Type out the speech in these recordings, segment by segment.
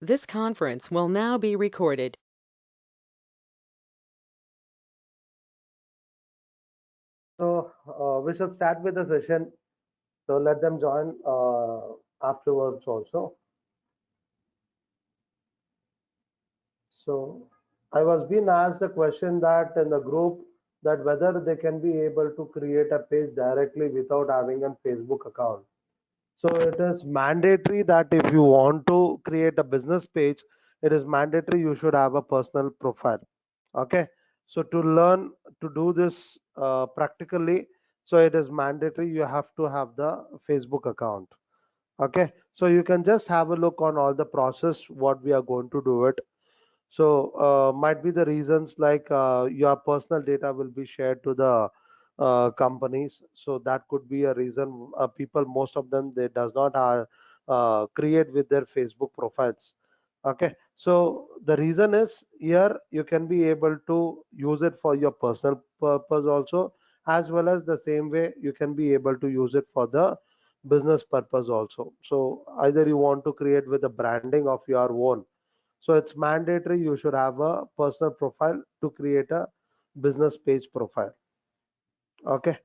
This conference will now be recorded. So we should start with the session. So let them join afterwards also. So I was being asked a question that in the group that whether they can be able to create a page directly without having a Facebook account. So it is mandatory that if you want to create a business page, it is mandatory you should have a personal profile. Okay. So to learn to do this practically, so it is mandatory you have to have the Facebook account. Okay. So you can just have a look on all the process what we are going to do it. So might be the reasons like your personal data will be shared to the companies. So that could be a reason people, most of them, they does not create with their Facebook profiles. Okay. So the reason is here you can be able to use it for your personal purpose also, as well as the same way you can be able to use it for the business purpose also. So either you want to create with the branding of your own, so it's mandatory you should have a personal profile to create a business page profile. Okay.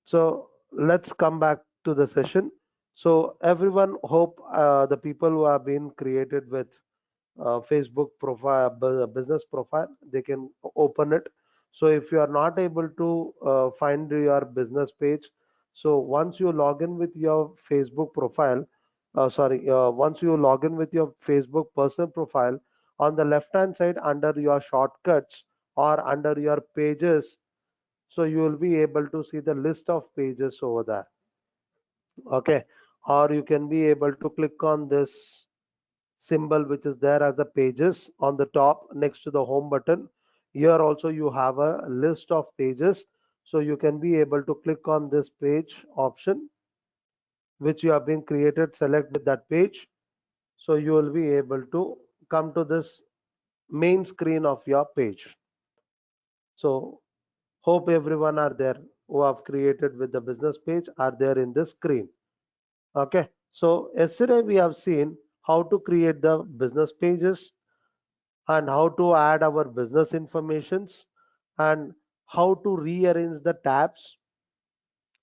So let's come back to the session. So everyone hope the people who have been created with Facebook profile, business profile, they can open it. So if you are not able to find your business page, so once you log in with your Facebook profile, once you log in with your Facebook personal profile, on the left hand side under your shortcuts or under your pages, so you will be able to see the list of pages over there. Okay. Or you can be able to click on this symbol which is there as the pages on the top next to the home button. Here also you have a list of pages, so you can be able to click on this page option which you have been created, select with that page, so you will be able to come to this main screen of your page. So hope everyone are there who have created with the business page are there in this screen. Okay. So yesterday we have seen how to create the business pages and how to add our business informations and how to rearrange the tabs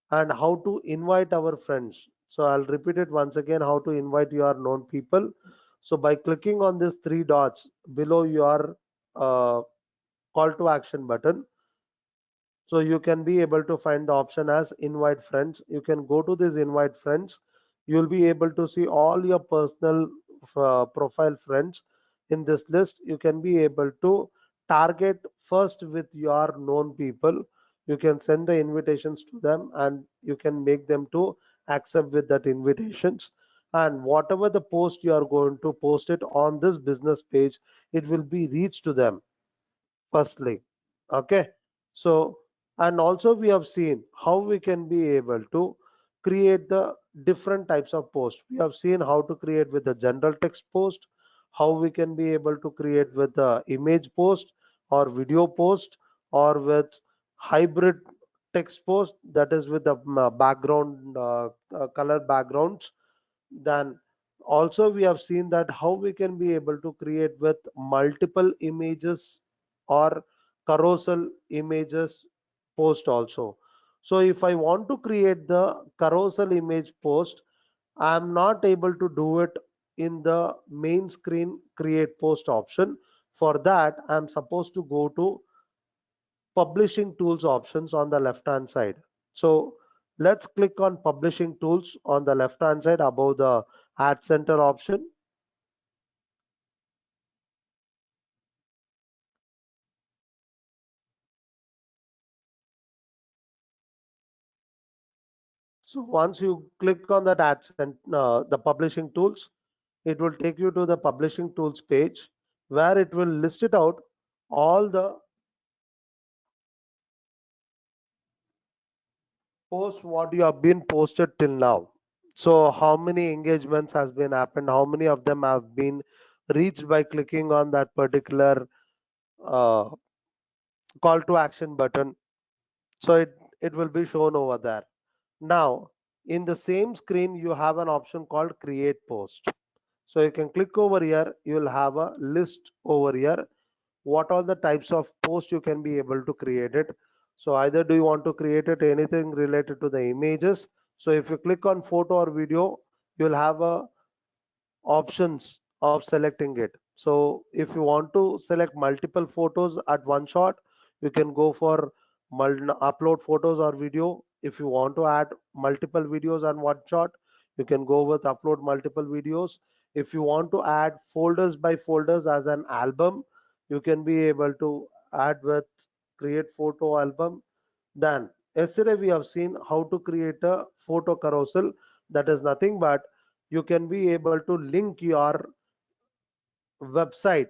and how to invite our friends. So I'll repeat it once again, how to invite your known people. So by clicking on these three dots below your call to action button, so you can be able to find the option as invite friends. You can go to this invite friends. You'll be able to see all your personal profile friends in this list. You can be able to target first with your known people. You can send the invitations to them and you can make them to accept with that invitations. And whatever the post you are going to post it on this business page, it will be reached to them firstly. Okay. So and also we have seen how we can be able to create the different types of posts. We have seen how to create with the general text post, how we can be able to create with the image post or video post, or with hybrid text post, that is with the background color backgrounds. Then also we have seen that how we can be able to create with multiple images or carousel images post also. So if I want to create the carousel image post, I am not able to do it in the main screen create post option. For that I am supposed to go to publishing tools options on the left hand side. So let's click on publishing tools on the left hand side above the ad center option. So once you click on that the publishing tools, it will take you to the publishing tools page where it will list it out all the posts what you have been posted till now. So how many engagements has been happened, how many of them have been reached by clicking on that particular uh, call to action button. So it will be shown over there. Now in the same screen you have an option called create post. So you can click over here, you will have a list over here what all the types of posts you can be able to create it. So either do you want to create it anything related to the images. So if you click on photo or video, you'll have a options of selecting it. So if you want to select multiple photos at one shot, you can go for upload photos or video. If you want to add multiple videos on one shot, you can go with upload multiple videos. If you want to add folders by folders as an album, you can be able to add with create photo album. Then yesterday we have seen how to create a photo carousel. That is nothing but you can be able to link your website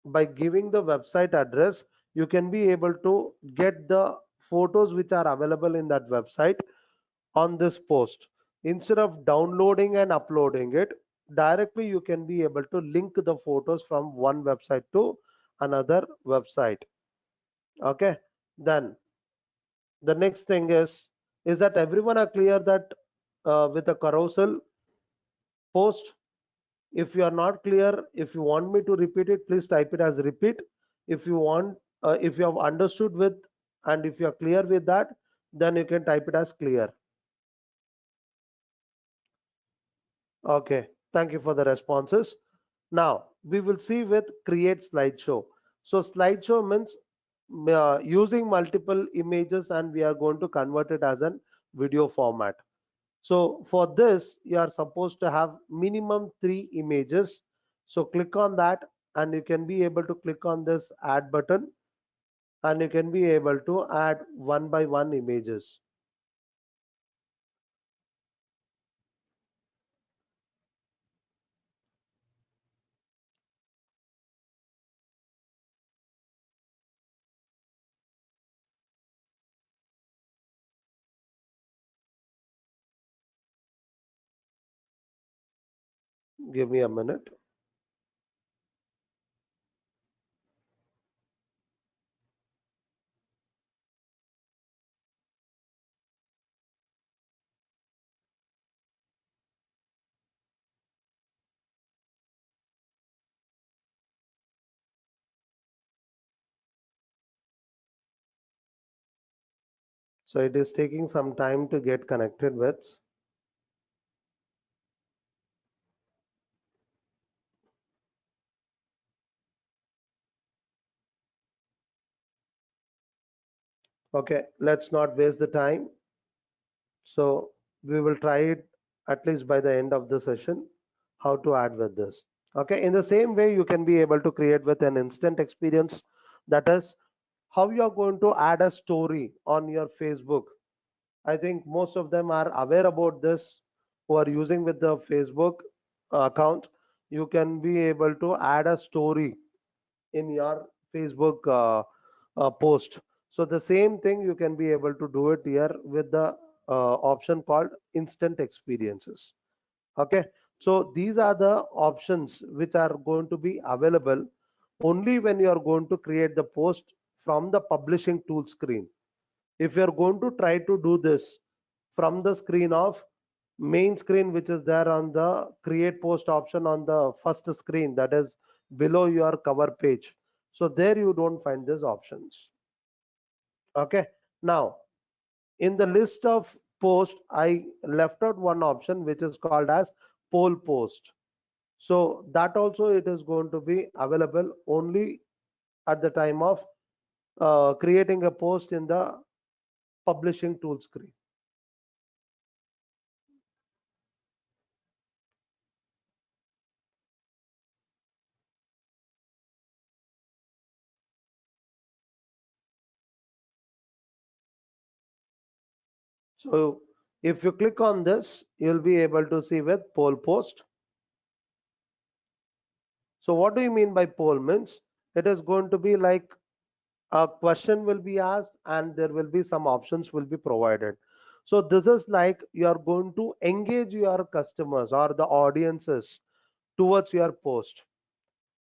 by giving the website address. You can be able to get the photos which are available in that website on this post. Instead of downloading and uploading it directly, you can be able to link the photos from one website to another website. Okay, then the next thing is that everyone are clear that with a carousel post. If you are not clear, if you want me to repeat it, please type it as repeat. If you want, if you have understood with, and if you are clear with that, then you can type it as clear. Okay, thank you for the responses. Now we will see with create slideshow. So slideshow means using multiple images and we are going to convert it as an video format. So for this, you are supposed to have minimum 3 images. So click on that and you can be able to click on this add button and you can be able to add one by one images. Give me a minute. So it is taking some time to get connected with. Okay, let's not waste the time. So we will try it at least by the end of the session, how to add with this. Okay, in the same way, you can be able to create with an instant experience. That is how you are going to add a story on your Facebook. I think most of them are aware about this who are using with the Facebook account. You can be able to add a story in your Facebook post. So the same thing you can be able to do it here with the option called instant experiences. Okay, so these are the options which are going to be available only when you are going to create the post from the publishing tool screen. If you are going to try to do this from the screen of main screen, which is there on the create post option on the first screen, that is below your cover page, so there you don't find these options. Okay, now in the list of post I left out one option which is called as poll post. So that also it is going to be available only at the time of creating a post in the publishing tool screen. So if you click on this, you'll be able to see with poll post. So what do you mean by poll means? It is going to be like a question will be asked and there will be some options will be provided. So this is like you are going to engage your customers or the audiences towards your post.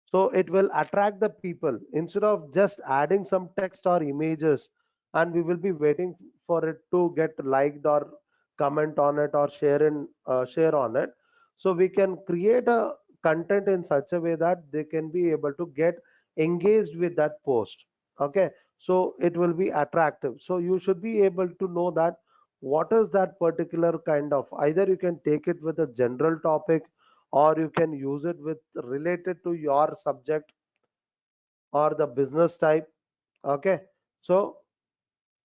So it will attract the people instead of just adding some text or images and we will be waiting for it to get liked or comment on it or share on it. So we can create a content in such a way that they can be able to get engaged with that post. Okay, so it will be attractive. So you should be able to know that what is that particular kind of, either you can take it with a general topic, or you can use it with related to your subject or the business type. Okay, so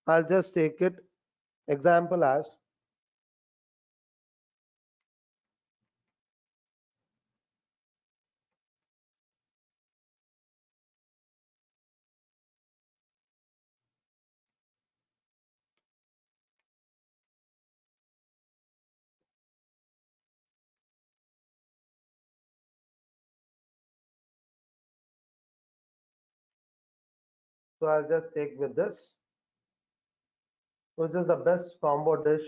I'll just take it example as, so I'll just take with this, which is the best combo dish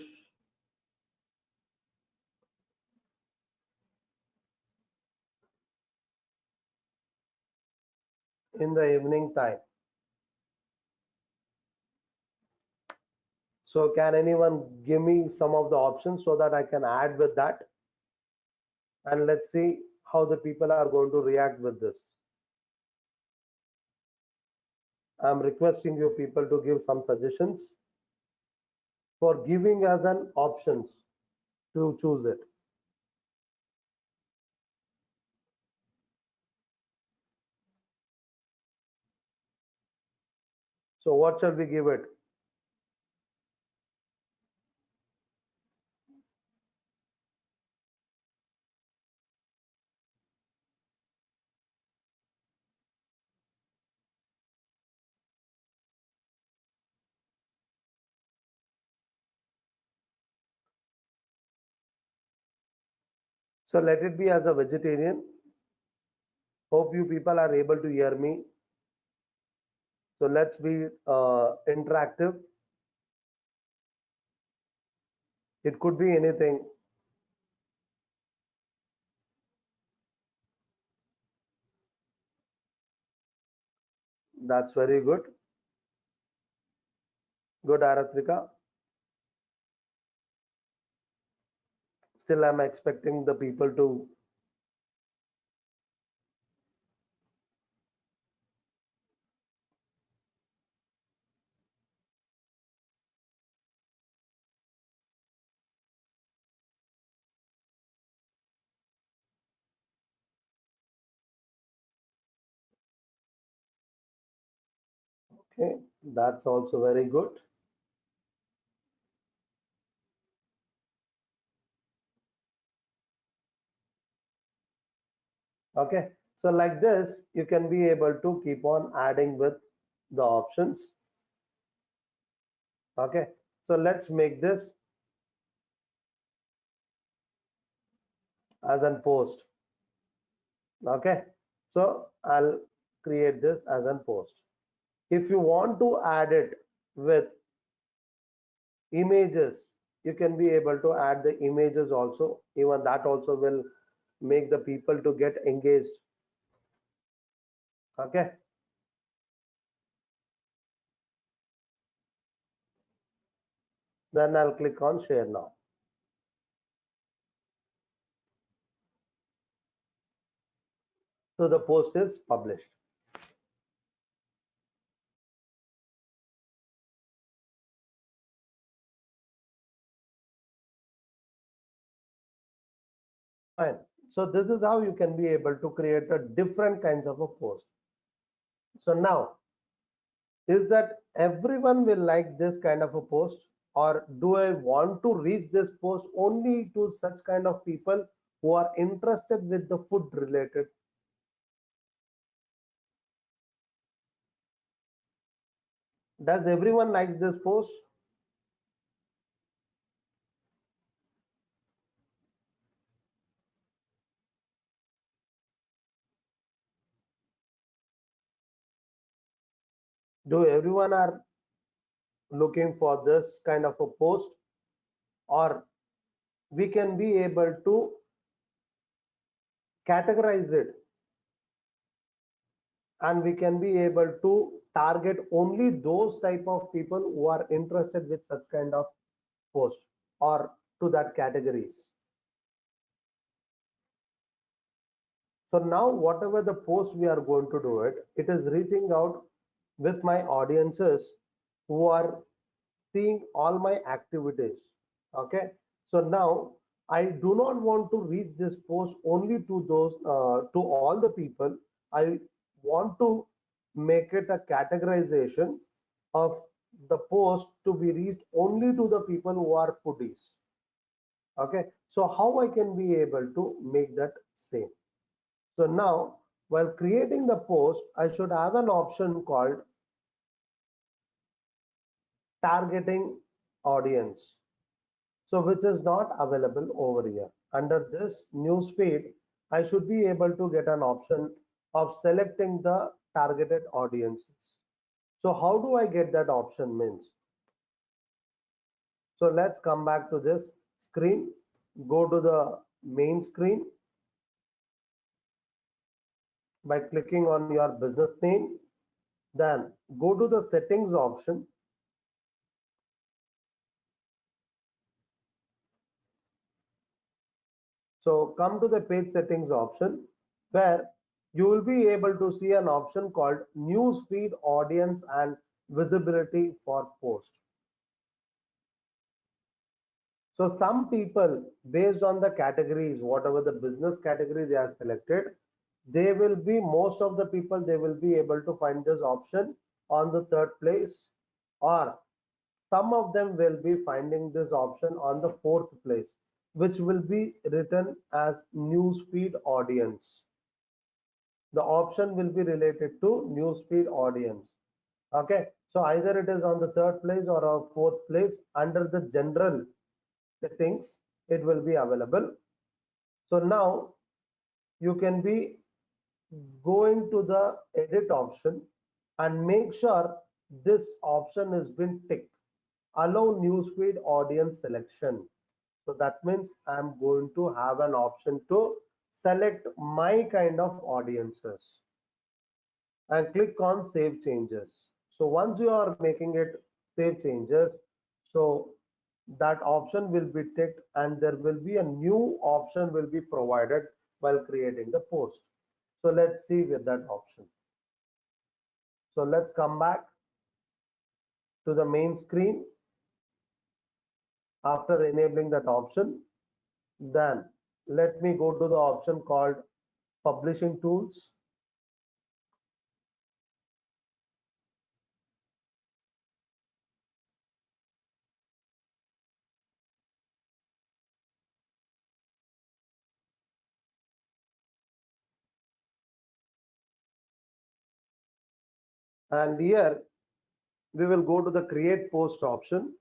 in the evening time. So can anyone give me some of the options so that I can add with that? And let's see how the people are going to react with this. I'm requesting you people to give some suggestions for giving us an options to choose it. So what shall we give it? So let it be as a vegetarian. Hope you people are able to hear me. So let's be interactive. It could be anything. That's very good. Good, Aratrika. Still, I'm expecting the people to. Okay, that's also very good. Okay, so like this, you can be able to keep on adding with the options. Okay, so let's make this as an post. Okay, so I'll create this as an post. If you want to add it with images, you can be able to add the images also. Even that also will make the people to get engaged. Okay, then I'll click on share now. So the post is published. Fine. So this is how you can be able to create a different kinds of a post. So now, is that everyone will like this kind of a post, or do I want to reach this post only to such kind of people who are interested with the food related? Does everyone like this post? Do everyone are looking for this kind of a post, or we can be able to categorize it and we can be able to target only those type of people who are interested with such kind of post or to that categories? So now whatever the post we are going to do it, it is reaching out with my audiences who are seeing all my activities. Okay. So now I do not want to reach this post only to those, to all the people. I want to make it a categorization of the post to be reached only to the people who are foodies. Okay. So how I can be able to make that same? So now, while creating the post, I should have an option called targeting audience. So which is not available over here. Under this news feed, I should be able to get an option of selecting the targeted audiences. So how do I get that option means? So let's come back to this screen, go to the main screen by clicking on your business name, then go to the settings option. So come to the page settings option where you will be able to see an option called newsfeed audience and visibility for post. So some people based on the categories, whatever the business category they are selected, they will be most of the people they will be able to find this option on the third place, or some of them will be finding this option on the fourth place, which will be written as newsfeed audience. The option will be related to newsfeed audience. Okay, so either it is on the third place or a fourth place under the general settings, it will be available. So now you can be going to the edit option and make sure this option has been ticked. Allow newsfeed audience selection. So that means I'm going to have an option to select my kind of audiences and click on save changes. So once you are making it save changes, so that option will be ticked and there will be a new option will be provided while creating the post. So let's see with that option. So let's come back to the main screen after enabling that option. Then let me go to the option called publishing tools. And here we will go to the create post option.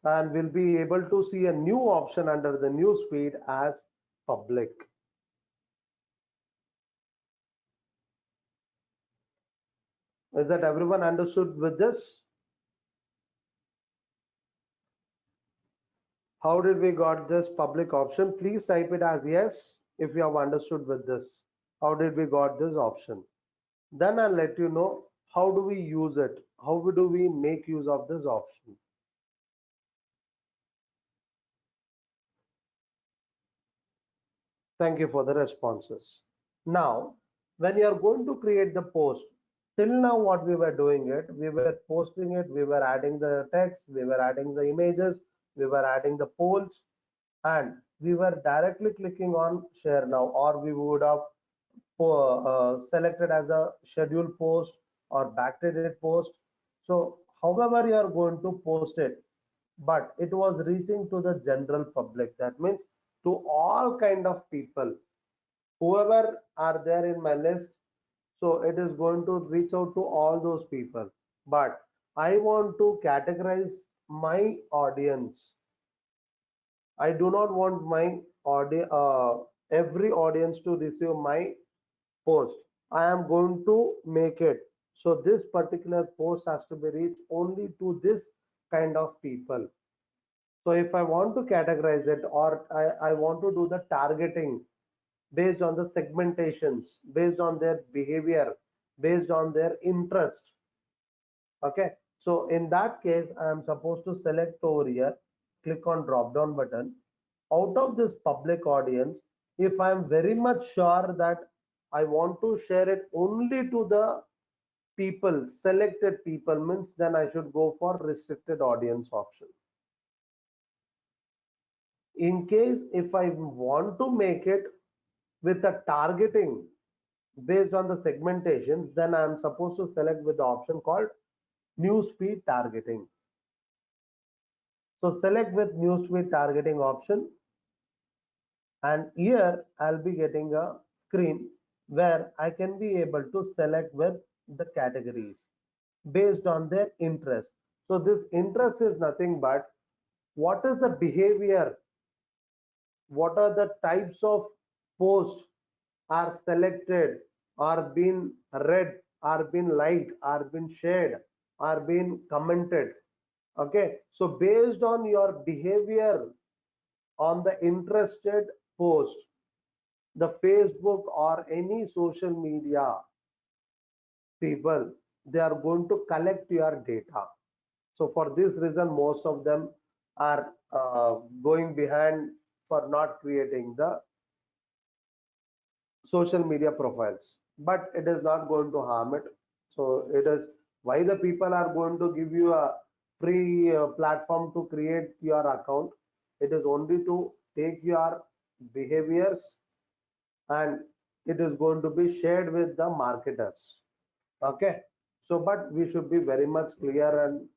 And we'll be able to see a new option under the news feed as public. Is that everyone understood with this? How did we got this public option? Please type it as yes if you have understood with this. How did we got this option? Then I'll let you know how do we use it? How do we make use of this option? Thank you for the responses. Now, when you are going to create the post, till now what we were doing it, we were posting it, we were adding the text, we were adding the images, we were adding the polls, and we were directly clicking on share now, or we would have selected as a scheduled post or backdated post. So however you are going to post it, but it was reaching to the general public. That means to all kind of people, whoever are there in my list. So it is going to reach out to all those people. But I want to categorize my audience. I do not want my every audience to receive my post. I am going to make it so this particular post has to be reached only to this kind of people. So if I want to categorize it, or I want to do the targeting based on the segmentations, based on their behavior, based on their interest. Okay. So in that case, I am supposed to select over here, click on drop down button, Out of this public audience, if I'm very much sure that I want to share it only to the people, selected people, means then I should go for restricted audience option. In case if I want to make it with a targeting based on the segmentations, then I am supposed to select with the option called newsfeed targeting. So select with newsfeed targeting option, and here I'll be getting a screen where I can be able to select with the categories based on their interest. So this interest is nothing but what is the behavior, what are the types of posts are selected, are being read, are being liked, are being shared, are being commented. Okay, so based on your behavior on the interested post, the Facebook or any social media people, they are going to collect your data. So for this reason, most of them are going behind for not creating the social media profiles, but it is not going to harm it. So it is why the people are going to give you a free platform to create your account. It is only to take your behaviors, and it is going to be shared with the marketers. Okay, so but we should be very much clear, and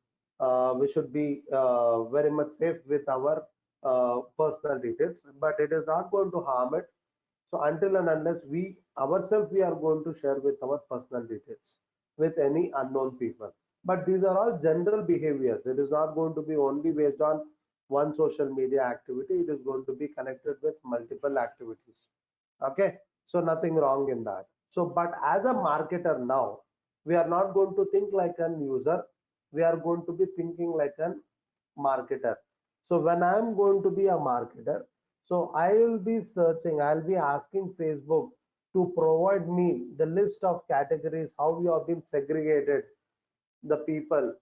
we should be very much safe with our personal details, but it is not going to harm it. So until and unless we ourselves we are going to share with our personal details with any unknown people. But these are all general behaviors. It is not going to be only based on one social media activity. It is going to be connected with multiple activities. Okay, so nothing wrong in that. So, but as a marketer now, we are not going to think like an user. We are going to be thinking like an marketer. So when I'm going to be a marketer, so I will be searching, I'll be asking Facebook to provide me the list of categories, how you have been segregated the people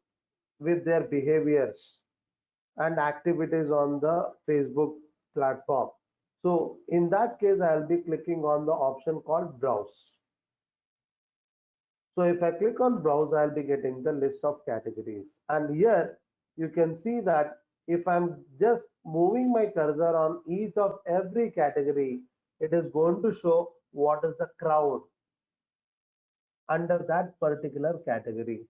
with their behaviors and activities on the Facebook platform. So in that case, I'll be clicking on the option called browse. So if I click on browse, I'll be getting the list of categories. And here you can see that if I'm just moving my cursor on each of every category, it is going to show what is the crowd under that particular category.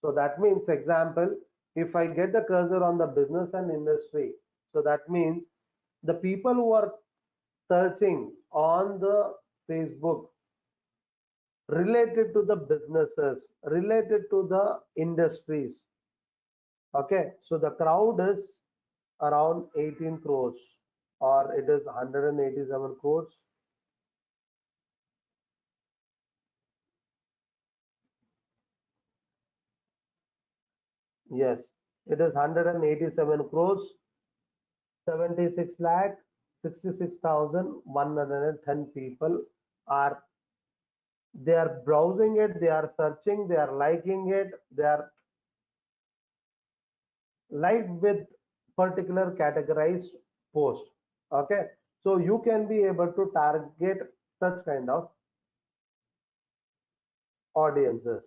So that means, example, if I get the cursor on the business and industry, so that means the people who are searching on the Facebook related to the businesses, related to the industries. Okay, so the crowd is around 18 crores, or it is 187 crores. Yes, it is 187 crores, 76 lakh 66,110 people are, they are browsing it, they are searching, they are liking it, they are like with particular categorized post. Okay, so you can be able to target such kind of audiences.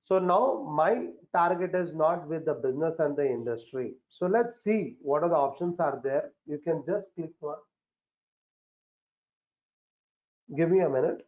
So now my target is not with the business and the industry. So let's see what are the options are there. You can just click on, give me a minute.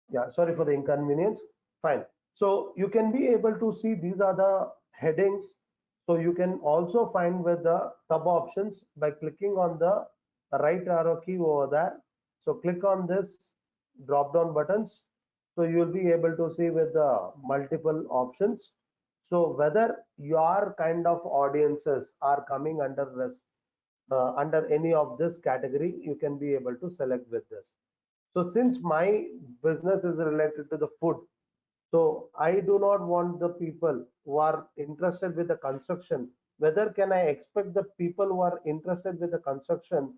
Yeah, sorry for the inconvenience. Fine. So you can be able to see these are the headings. So you can also find with the sub options by clicking on the right arrow key over there. So click on this drop down buttons. So you will be able to see with the multiple options. So whether your kind of audiences are coming under any of this category, you can be able to select with this. So since my business is related to the food, So I do not want the people who are interested with the construction. Whether can I expect the people who are interested with the construction,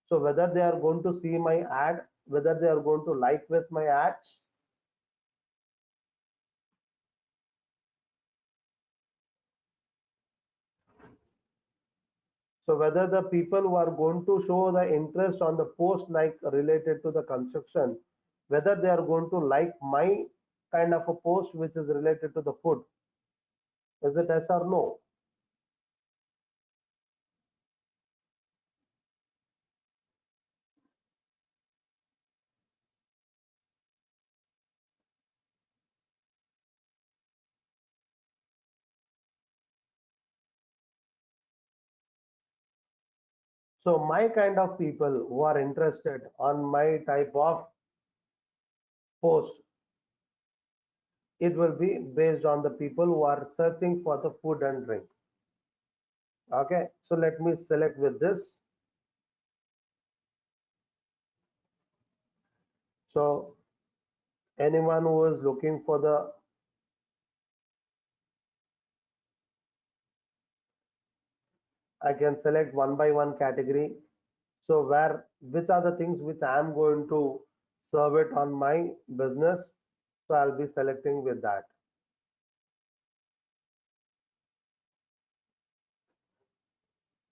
so whether they are going to see my ad, whether they are going to like with my ads. So whether the people who are going to show the interest on the post like related to the construction, whether they are going to like my kind of a post which is related to the food, is it yes or no? So my kind of people who are interested on my type of post, it will be based on the people who are searching for the food and drink. Okay, so let me select with this. So anyone who is looking for the, I can select one by one category. So where, which are the things which I am going to serve it on my business. So I'll be selecting with that.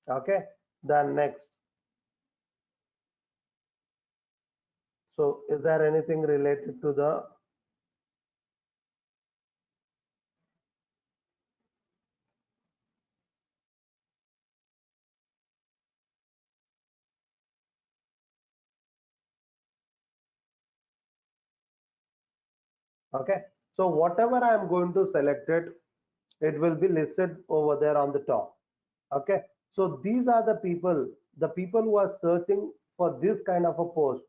Okay, then next. So is there anything related to the, okay. So whatever I am going to select it, it will be listed over there on the top. Okay. So these are the people who are searching for this kind of a post,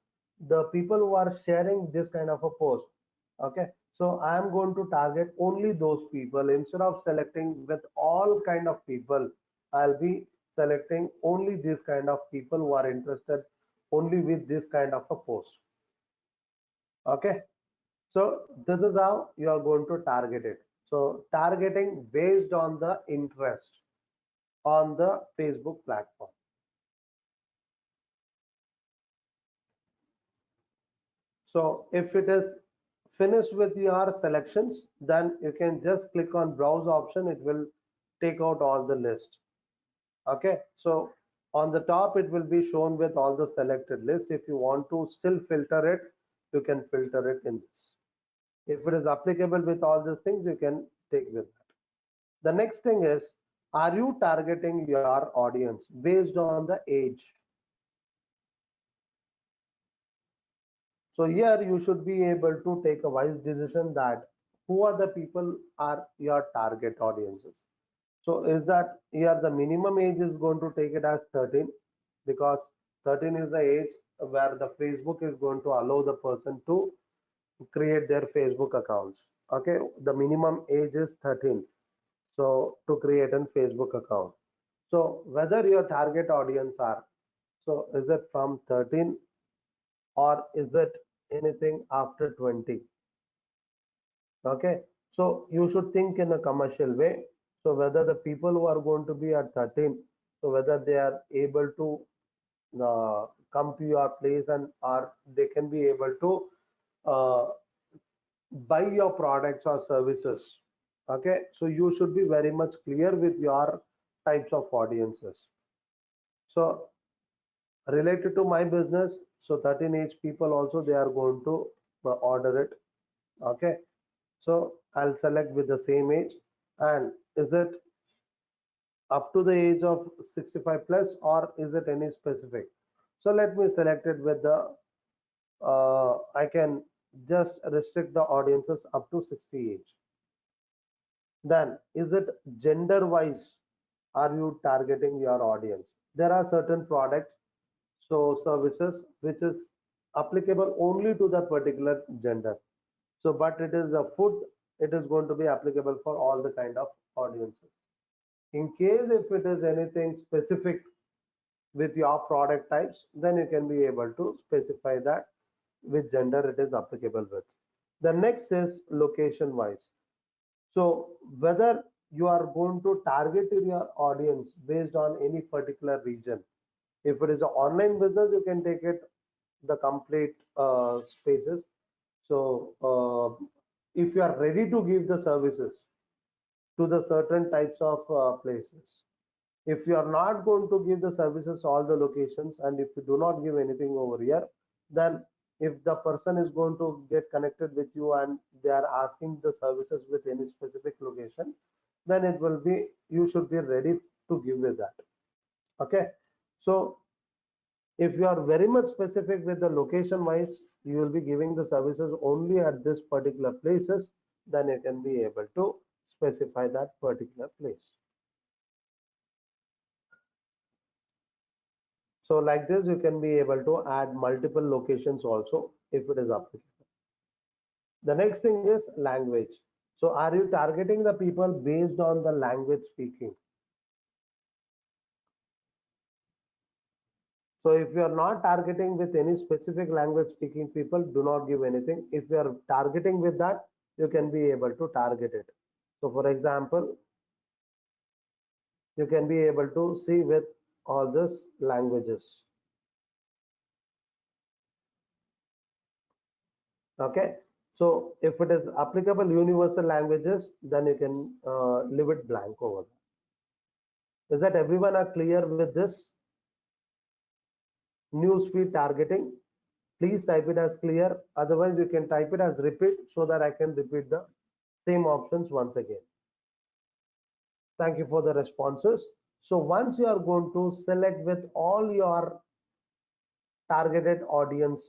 the people who are sharing this kind of a post. Okay. So I am going to target only those people instead of selecting with all kind of people. I'll be selecting only this kind of people who are interested only with this kind of a post. Okay. So this is how you are going to target it. So targeting based on the interest on the Facebook platform. So if it is finished with your selections, then you can just click on browse option. It will take out all the list. Okay. So on the top, it will be shown with all the selected list. If you want to still filter it, you can filter it in this. If it is applicable with all these things, you can take with that. The next thing is, are you targeting your audience based on the age? So here you should be able to take a wise decision that who are the people are your target audiences. So is that here the minimum age is going to take it as 13, because 13 is the age where the Facebook is going to allow the person to create their Facebook accounts. Okay, the minimum age is 13. So to create a Facebook account. So whether your target audience are, so is it from 13 or is it anything after 20? Okay, so you should think in a commercial way. So whether the people who are going to be at 13, so whether they are able to come to your place and or they can be able to uh, buy your products or services. Okay, so you should be very much clear with your types of audiences. So related to my business, so 13 age people also they are going to order it. Okay, so I'll select with the same age, and is it up to the age of 65 plus or is it any specific? So let me select it with the I can just restrict the audiences up to 60 age. Then is it gender wise, are you targeting your audience? There are certain products, so services which is applicable only to the particular gender. So but it is a food, it is going to be applicable for all the kind of audiences. In case if it is anything specific with your product types, then you can be able to specify that which gender it is applicable with. The next is location wise. So whether you are going to target your audience based on any particular region. If it is an online business, you can take it the complete spaces. So if you are ready to give the services to the certain types of places, if you are not going to give the services to all the locations, and if you do not give anything over here, then if the person is going to get connected with you and they are asking the services with any specific location, then it will be, you should be ready to give with that. Okay, so if you are very much specific with the location wise, you will be giving the services only at this particular places, then you can be able to specify that particular place. So like this, you can be able to add multiple locations also if it is applicable. The next thing is language. So are you targeting the people based on the language speaking? So if you are not targeting with any specific language speaking people, do not give anything. If you are targeting with that, you can be able to target it. So for example, you can be able to see with all these languages. Okay. So if it is applicable universal languages, then you can leave it blank over there. Is that everyone are clear with this newsfeed targeting? Please type it as clear. Otherwise, you can type it as repeat so that I can repeat the same options once again. Thank you for the responses. So once you are going to select with all your targeted audience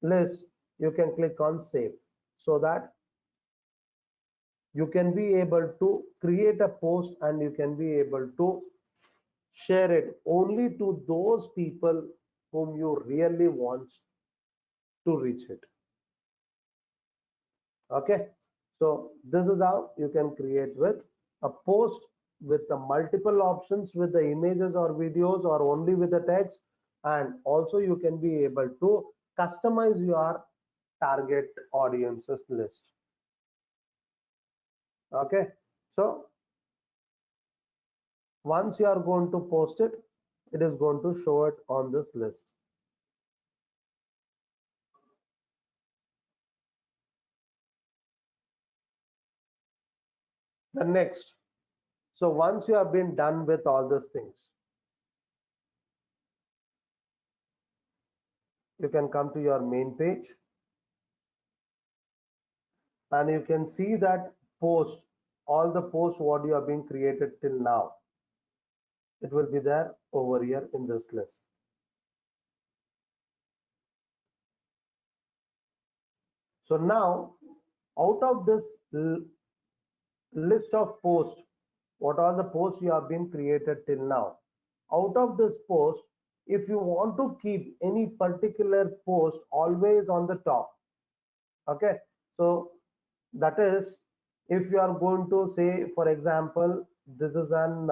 list, you can click on save so that you can be able to create a post and you can be able to share it only to those people whom you really want to reach it. Okay, so this is how you can create with a post with the multiple options with the images or videos or only with the text, and also you can be able to customize your target audiences list. Okay, so once you are going to post it, it is going to show it on this list. The next, so once you have been done with all these things, you can come to your main page and you can see that post, all the posts what you have been created till now, it will be there over here in this list. So now out of this list of posts, what are the posts you have been created till now? Out of this post, if you want to keep any particular post always on the top, okay, so that is, if you are going to say, for example, this is an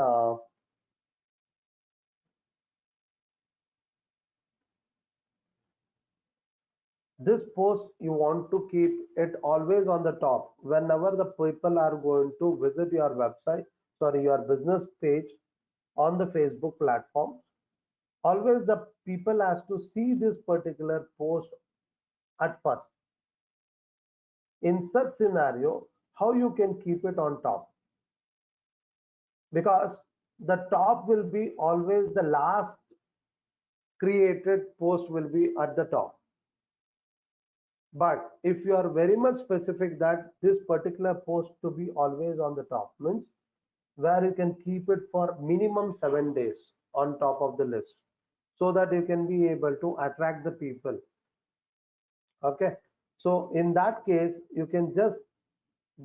this post, you want to keep it always on the top whenever the people are going to visit your website, sorry, your business page on the Facebook platform. Always the people has to see this particular post at first. In such scenario, how you can keep it on top? Because the top will be always the last created post will be at the top. But if you are very much specific that this particular post to be always on the top, means where you can keep it for minimum 7 days on top of the list, so that you can be able to attract the people. Okay, so in that case, you can just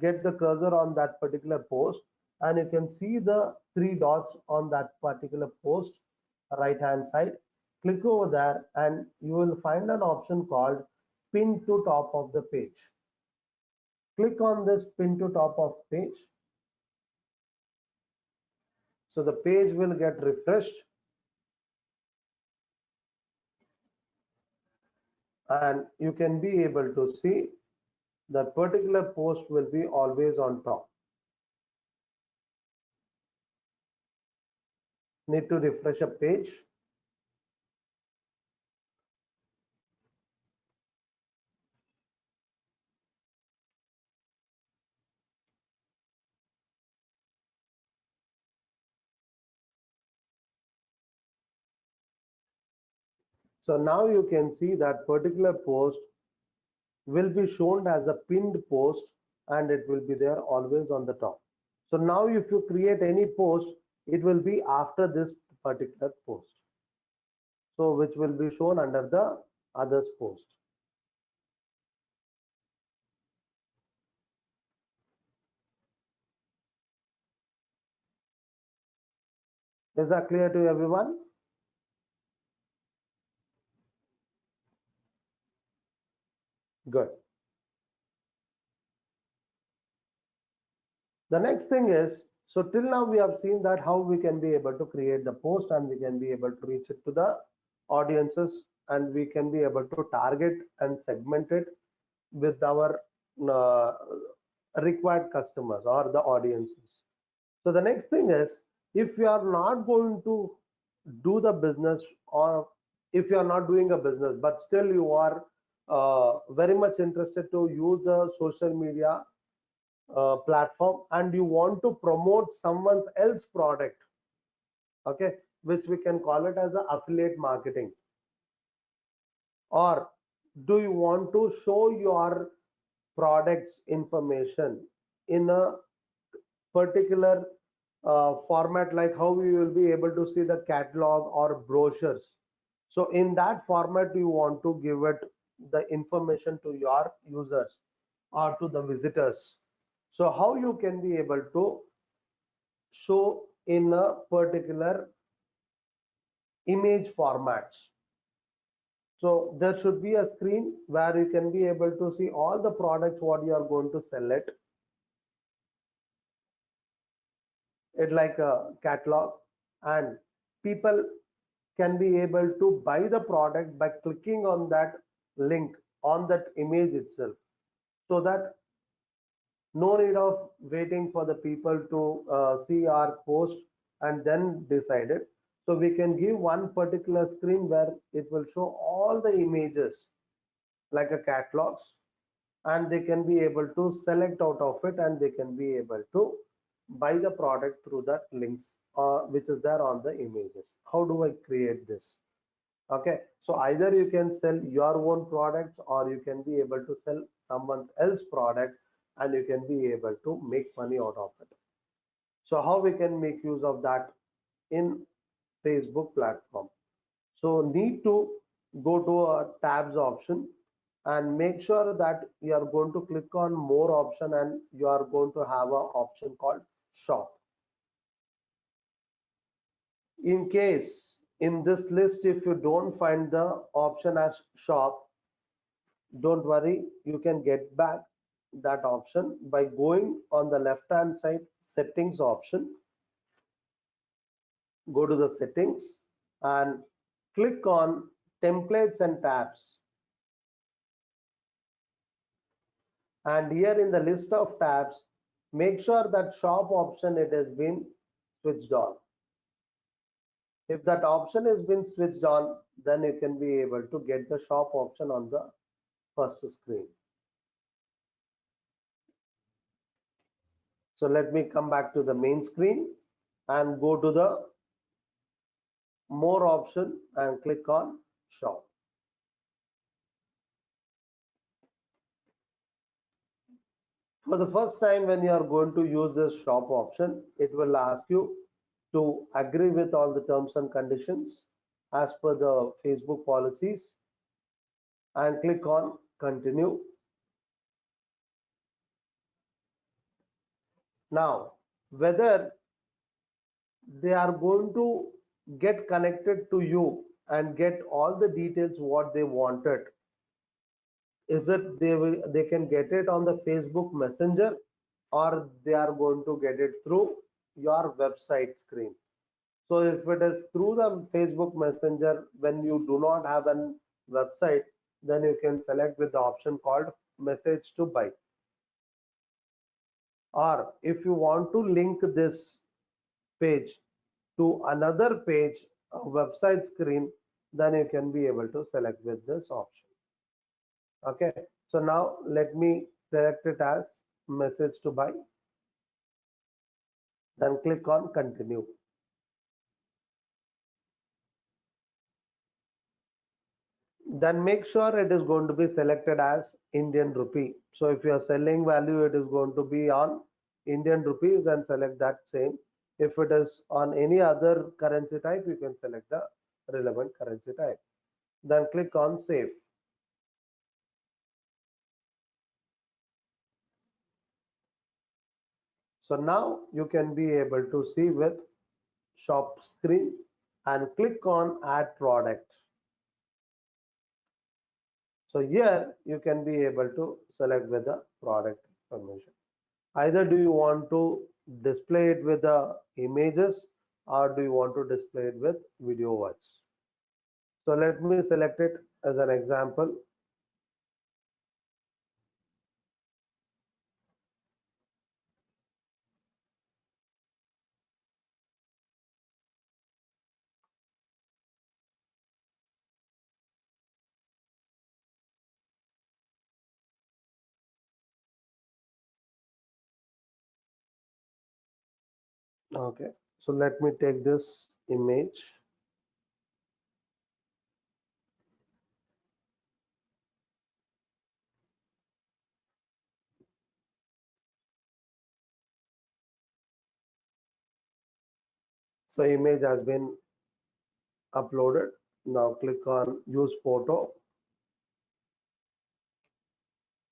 get the cursor on that particular post and you can see the three dots on that particular post right hand side. Click over there and you will find an option called pin to top of the page. Click on this pin to top of page. So the page will get refreshed and you can be able to see that particular post will be always on top. Need to refresh a page. So now you can see that particular post will be shown as a pinned post and it will be there always on the top. So now if you create any post, it will be after this particular post. So which will be shown under the others post. Is that clear to everyone? Good. The next thing is, so till now we have seen that how we can be able to create the post and we can be able to reach it to the audiences and we can be able to target and segment it with our uh, required customers or the audiences. So the next thing is, if you are not going to do the business, or if you are not doing a business but still you are very much interested to use the social media platform and you want to promote someone else product, okay, which we can call it as a affiliate marketing, or do you want to show your products information in a particular format, like how we will be able to see the catalog or brochures. So in that format you want to give it the information to your users or to the visitors. So how you can be able to show in a particular image formats. So there should be a screen where you can be able to see all the products what you are going to sell it like a catalog, and people can be able to buy the product by clicking on that link on that image itself, so that no need of waiting for the people to see our post and then decide it. So we can give one particular screen where it will show all the images like a catalogs, and they can be able to select out of it and they can be able to buy the product through that links which is there on the images. How do I create this? Okay, so either you can sell your own products or you can be able to sell someone else product and you can be able to make money out of it. So how we can make use of that in Facebook platform? So need to go to a tabs option and make sure that you are going to click on more option and you are going to have an option called shop. In case in this list if you don't find the option as shop, don't worry, you can get back that option by going on the left hand side settings option. Go to the settings and click on templates and tabs, and here in the list of tabs make sure that shop option it has been switched on. If that option has been switched on, then you can be able to get the shop option on the first screen. So let me come back to the main screen and go to the more option and click on shop. For the first time when you are going to use this shop option, it will ask you to agree with all the terms and conditions as per the Facebook policies and click on continue. Now, whether they are going to get connected to you and get all the details what they wanted, is it they can get it on the Facebook Messenger or they are going to get it through your website screen. So if it is through the Facebook Messenger, when you do not have a website, then you can select with the option called message to buy. Or if you want to link this page to another page, a website screen, then you can be able to select with this option. Okay, so now let me select it as message to buy, then click on continue. Then make sure it is going to be selected as Indian rupee. So if you are selling value, it is going to be on Indian rupees, then select that same. If it is on any other currency type, you can select the relevant currency type. Then click on save. So now you can be able to see with shop screen and click on add product. So here you can be able to select with the product information. Either do you want to display it with the images or do you want to display it with video words? So let me select it as an example. Okay, so let me take this image. So image has been uploaded. Now click on use photo.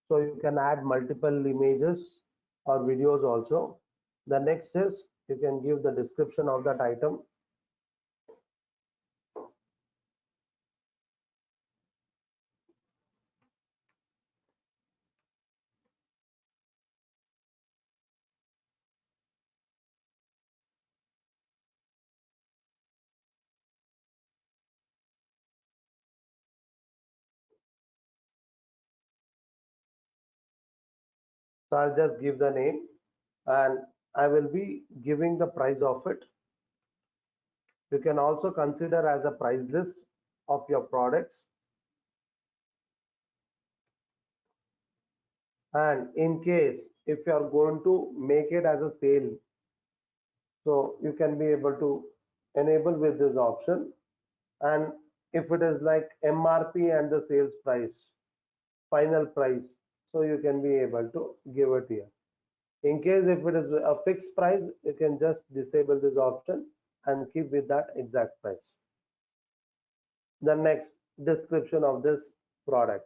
So you can add multiple images or videos also. The next is you can give the description of that item. So I'll just give the name and I will be giving the price of it. You can also consider as a price list of your products. And in case if you are going to make it as a sale, so you can be able to enable with this option. And if it is like MRP and the sales price, final price, so you can be able to give it here. In case if it is a fixed price, you can just disable this option and keep with that exact price. The next description of this product.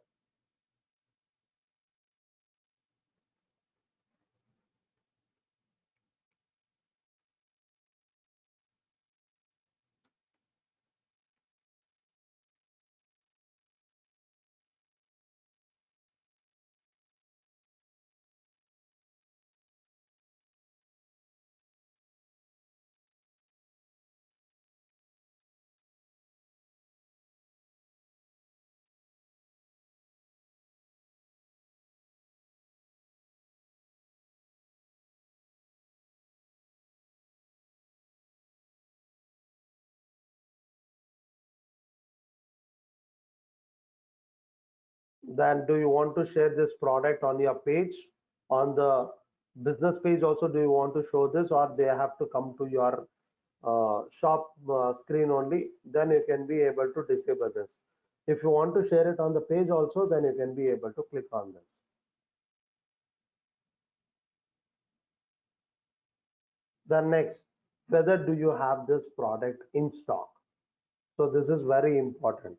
Then do you want to share this product on your page, on the business page also? Do you want to show this or they have to come to your shop screen only? Then you can be able to disable this. If you want to share it on the page also, then you can be able to click on this. Then next, whether do you have this product in stock? So this is very important.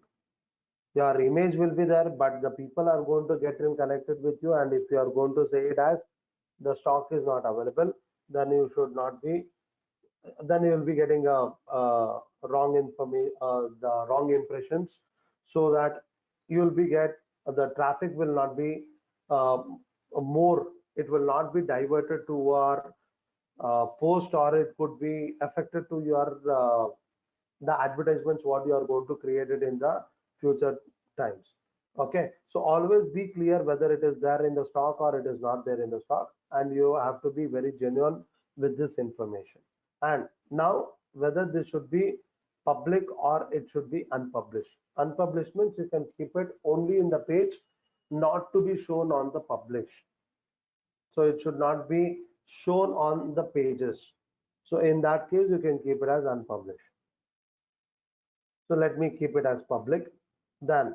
Your image will be there, but the people are going to get in connected with you, and if you are going to say it as the stock is not available, then you should not be, then you will be getting a wrong information, the wrong impressions, so that you will be get the traffic will not be uh, more, it will not be diverted to our post, or it could be affected to your the advertisements what you are going to create it in the future times. Okay, so always be clear whether it is there in the stock or it is not there in the stock, and you have to be very genuine with this information. And now, whether this should be public or it should be unpublished. Unpublished means you can keep it only in the page, not to be shown on the publish. So it should not be shown on the pages. So in that case, you can keep it as unpublished. So let me keep it as public. Then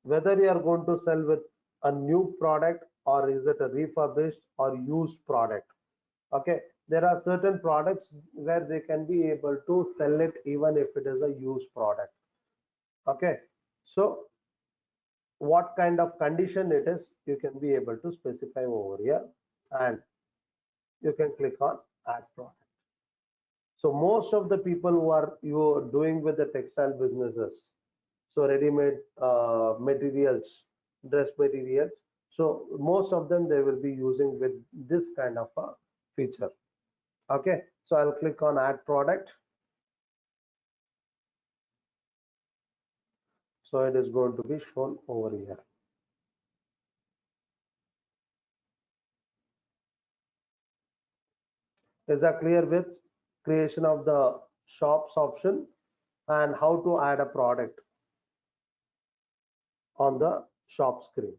whether you are going to sell with a new product or is it a refurbished or used product. Okay, there are certain products where they can be able to sell it even if it is a used product. Okay, so what kind of condition it is, you can be able to specify over here, and you can click on add product. So most of the people who are you doing with the textile businesses, so ready-made materials, dress materials, so most of them they will be using with this kind of a feature. Okay, so I'll click on add product. So it is going to be shown over here. Is that clear with creation of the shops option and how to add a product on the shop screen?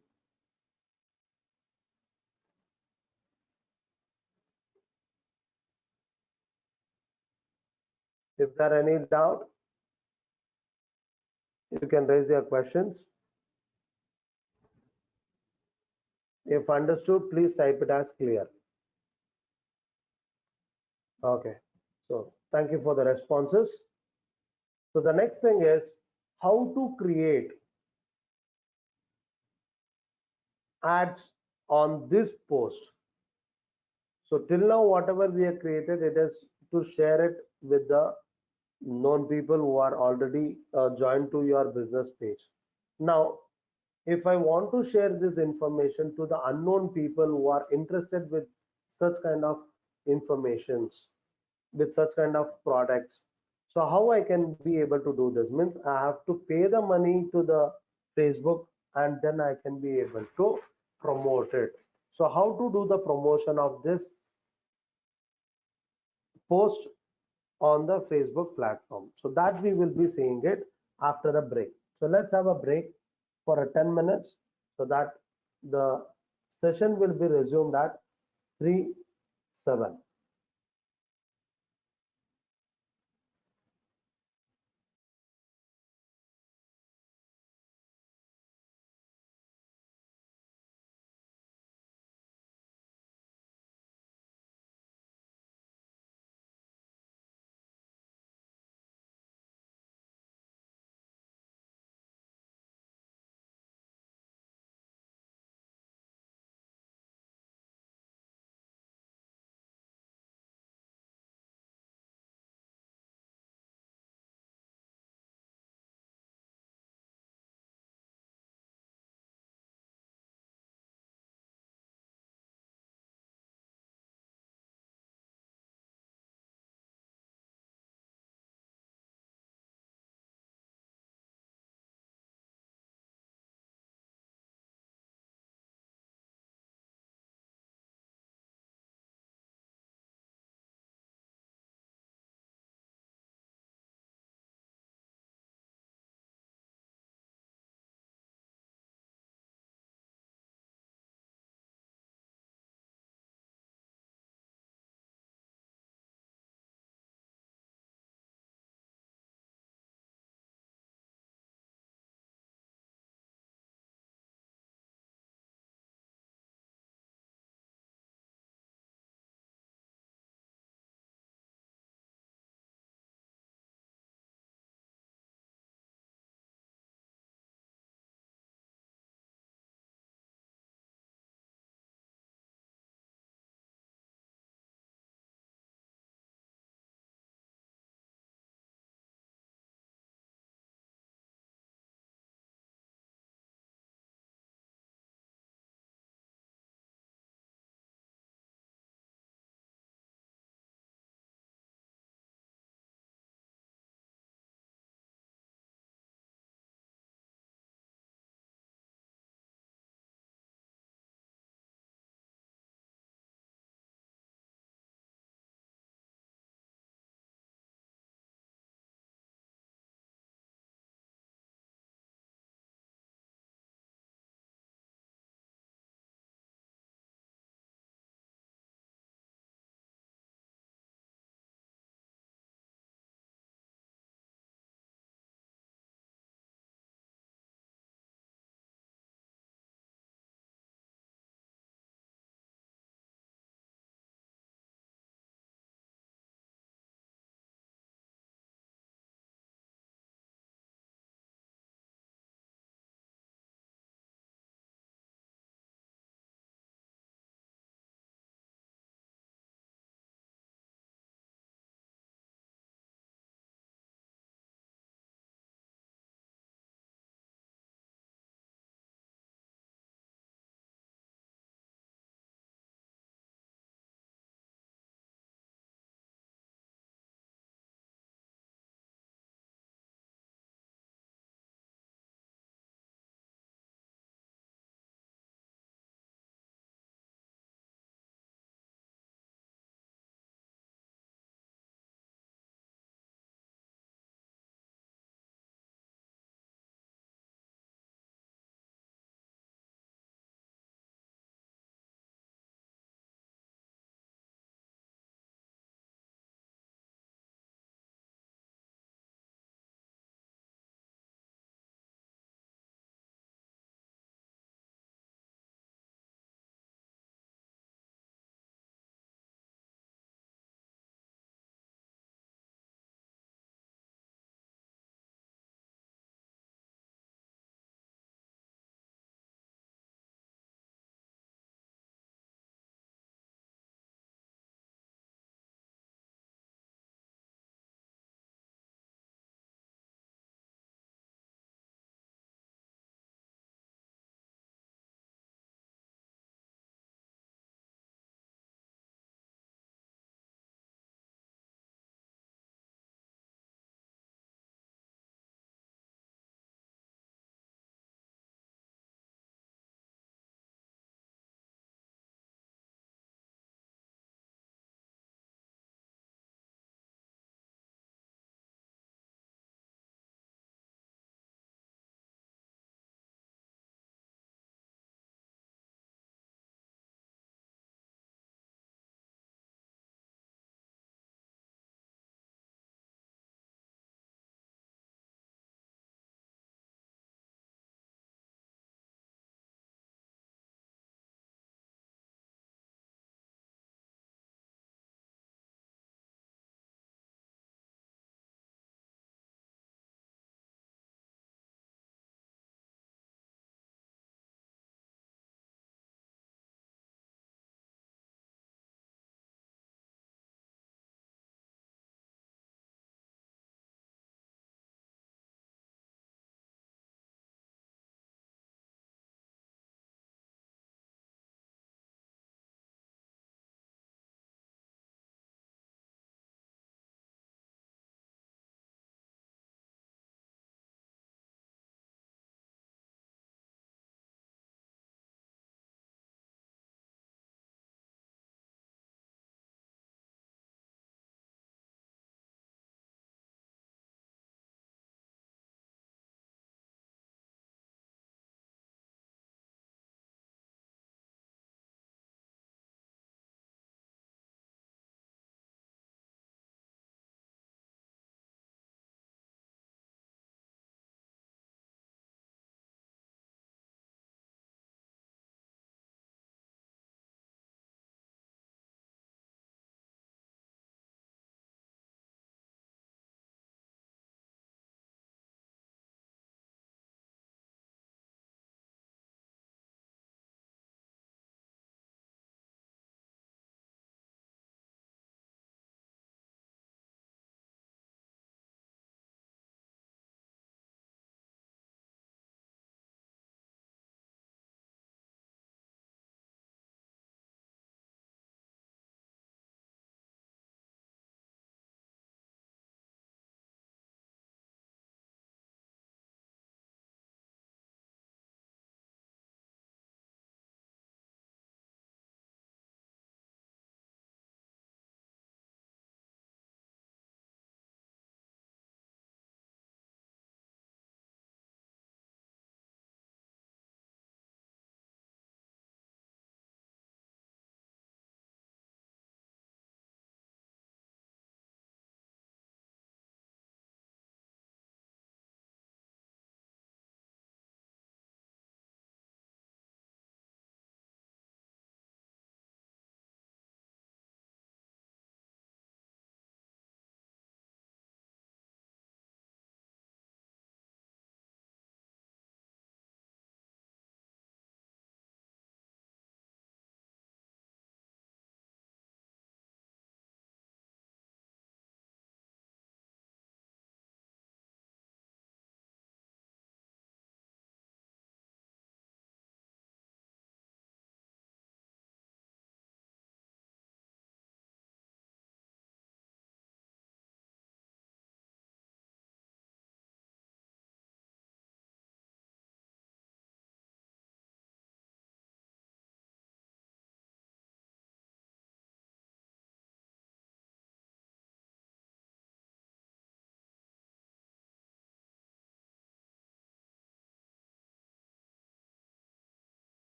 If there are any doubt, you can raise your questions. If understood, please type it as clear. Okay, so thank you for the responses. So the next thing is how to create ads on this post. So till now, whatever we have created, it is to share it with the known people who are already joined to your business page. Now, if I want to share this information to the unknown people who are interested with such kind of informations, with such kind of products, so how I can be able to do this? Means I have to pay the money to the Facebook and then I can be able to promote it. So how to do the promotion of this post on the Facebook platform? So that we will be seeing it after a break. So let's have a break for a 10 minutes so that the session will be resumed at 3:07.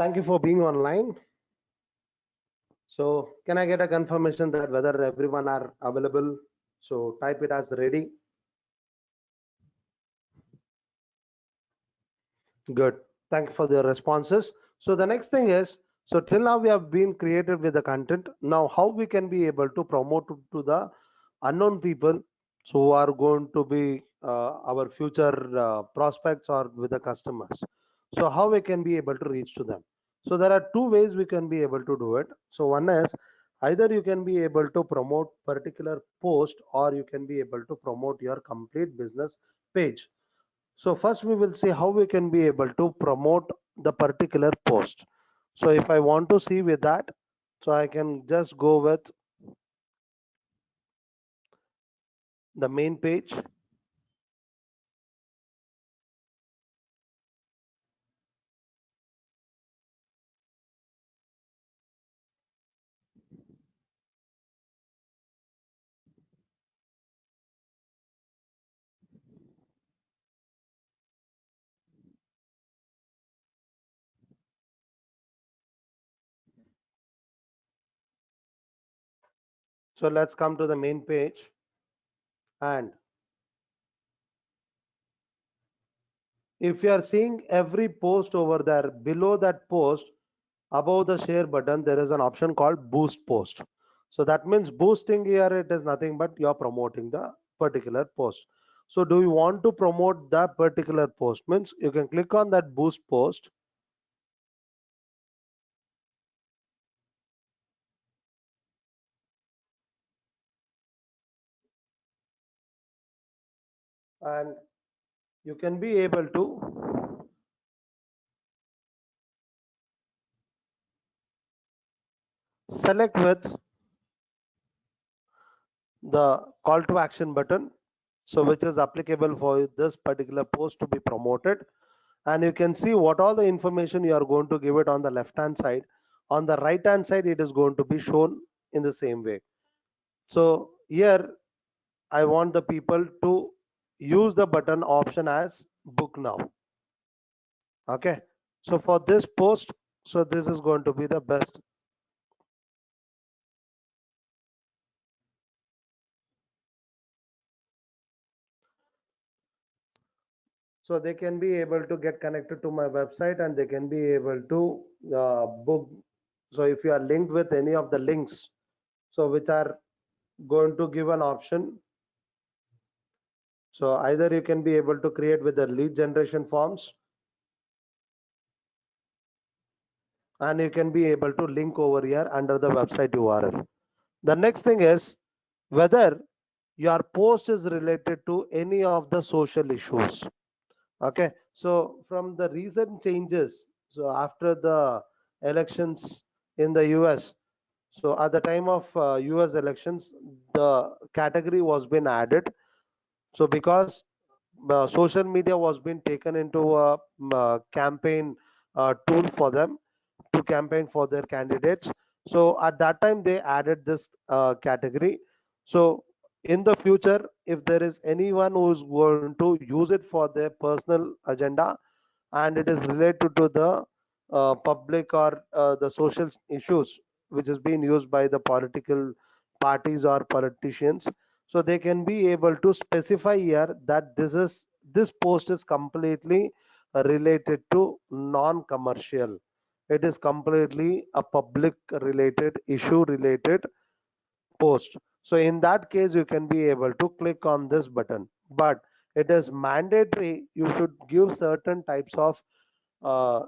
Thank you for being online. So can I get a confirmation that whether everyone are available? So type it as ready. Good. Thank you for the responses. So the next thing is, so till now we have been created with the content. Now how we can be able to promote to the unknown people, so who are going to be our future prospects or with the customers. So how we can be able to reach to them. So there are two ways we can be able to do it. So one is either you can be able to promote particular post or you can be able to promote your complete business page. So first we will see how we can be able to promote the particular post. So if I want to see with that, so I can just go with the main page. So let's come to the main page, and if you are seeing every post over there, below that post, above the share button, there is an option called boost post. So that means boosting here, it is nothing but you're promoting the particular post. So do you want to promote that particular post? Means you can click on that boost post, and you can be able to select with the call to action button, so which is applicable for this particular post to be promoted, and you can see what all the information you are going to give it on the left hand side. On the right hand side it is going to be shown in the same way. So here I want the people to use the button option as book now. Okay, so for this post, so this is going to be the best. So they can be able to get connected to my website and they can be able to book. So if you are linked with any of the links, so which are going to give an option, so either you can be able to create with the lead generation forms, and you can be able to link over here under the website URL. The next thing is whether your post is related to any of the social issues. Okay, so from the recent changes, so after the elections in the US, so at the time of US elections, the category was been added. So because social media was being taken into a campaign tool for them to campaign for their candidates. So at that time they added this category. So in the future, if there is anyone who is going to use it for their personal agenda and it is related to the public or the social issues which is being used by the political parties or politicians, so they can be able to specify here that this post is completely related to non-commercial. It is completely a public related issue related post. So in that case you can be able to click on this button, but it is mandatory you should give certain types of uh,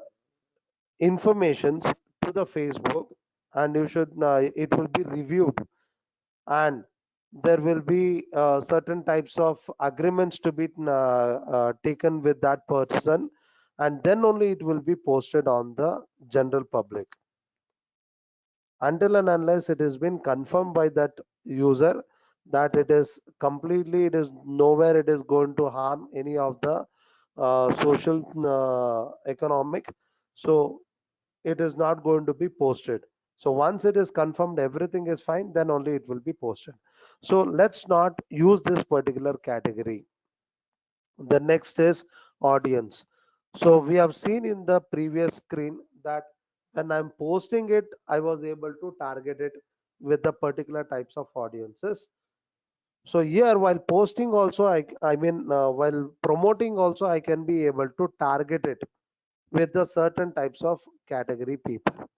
informations to the Facebook, and you should it will be reviewed, and there will be certain types of agreements to be taken with that person, and then only it will be posted on the general public. Until and unless it has been confirmed by that user that it is completely, it is nowhere it is going to harm any of the social economic, so it is not going to be posted. So once it is confirmed everything is fine, then only it will be posted. So let's not use this particular category. The next is audience. So we have seen in the previous screen that when I'm posting it, I was able to target it with the particular types of audiences. So here, while posting also, while promoting also, I can be able to target it with the certain types of category people.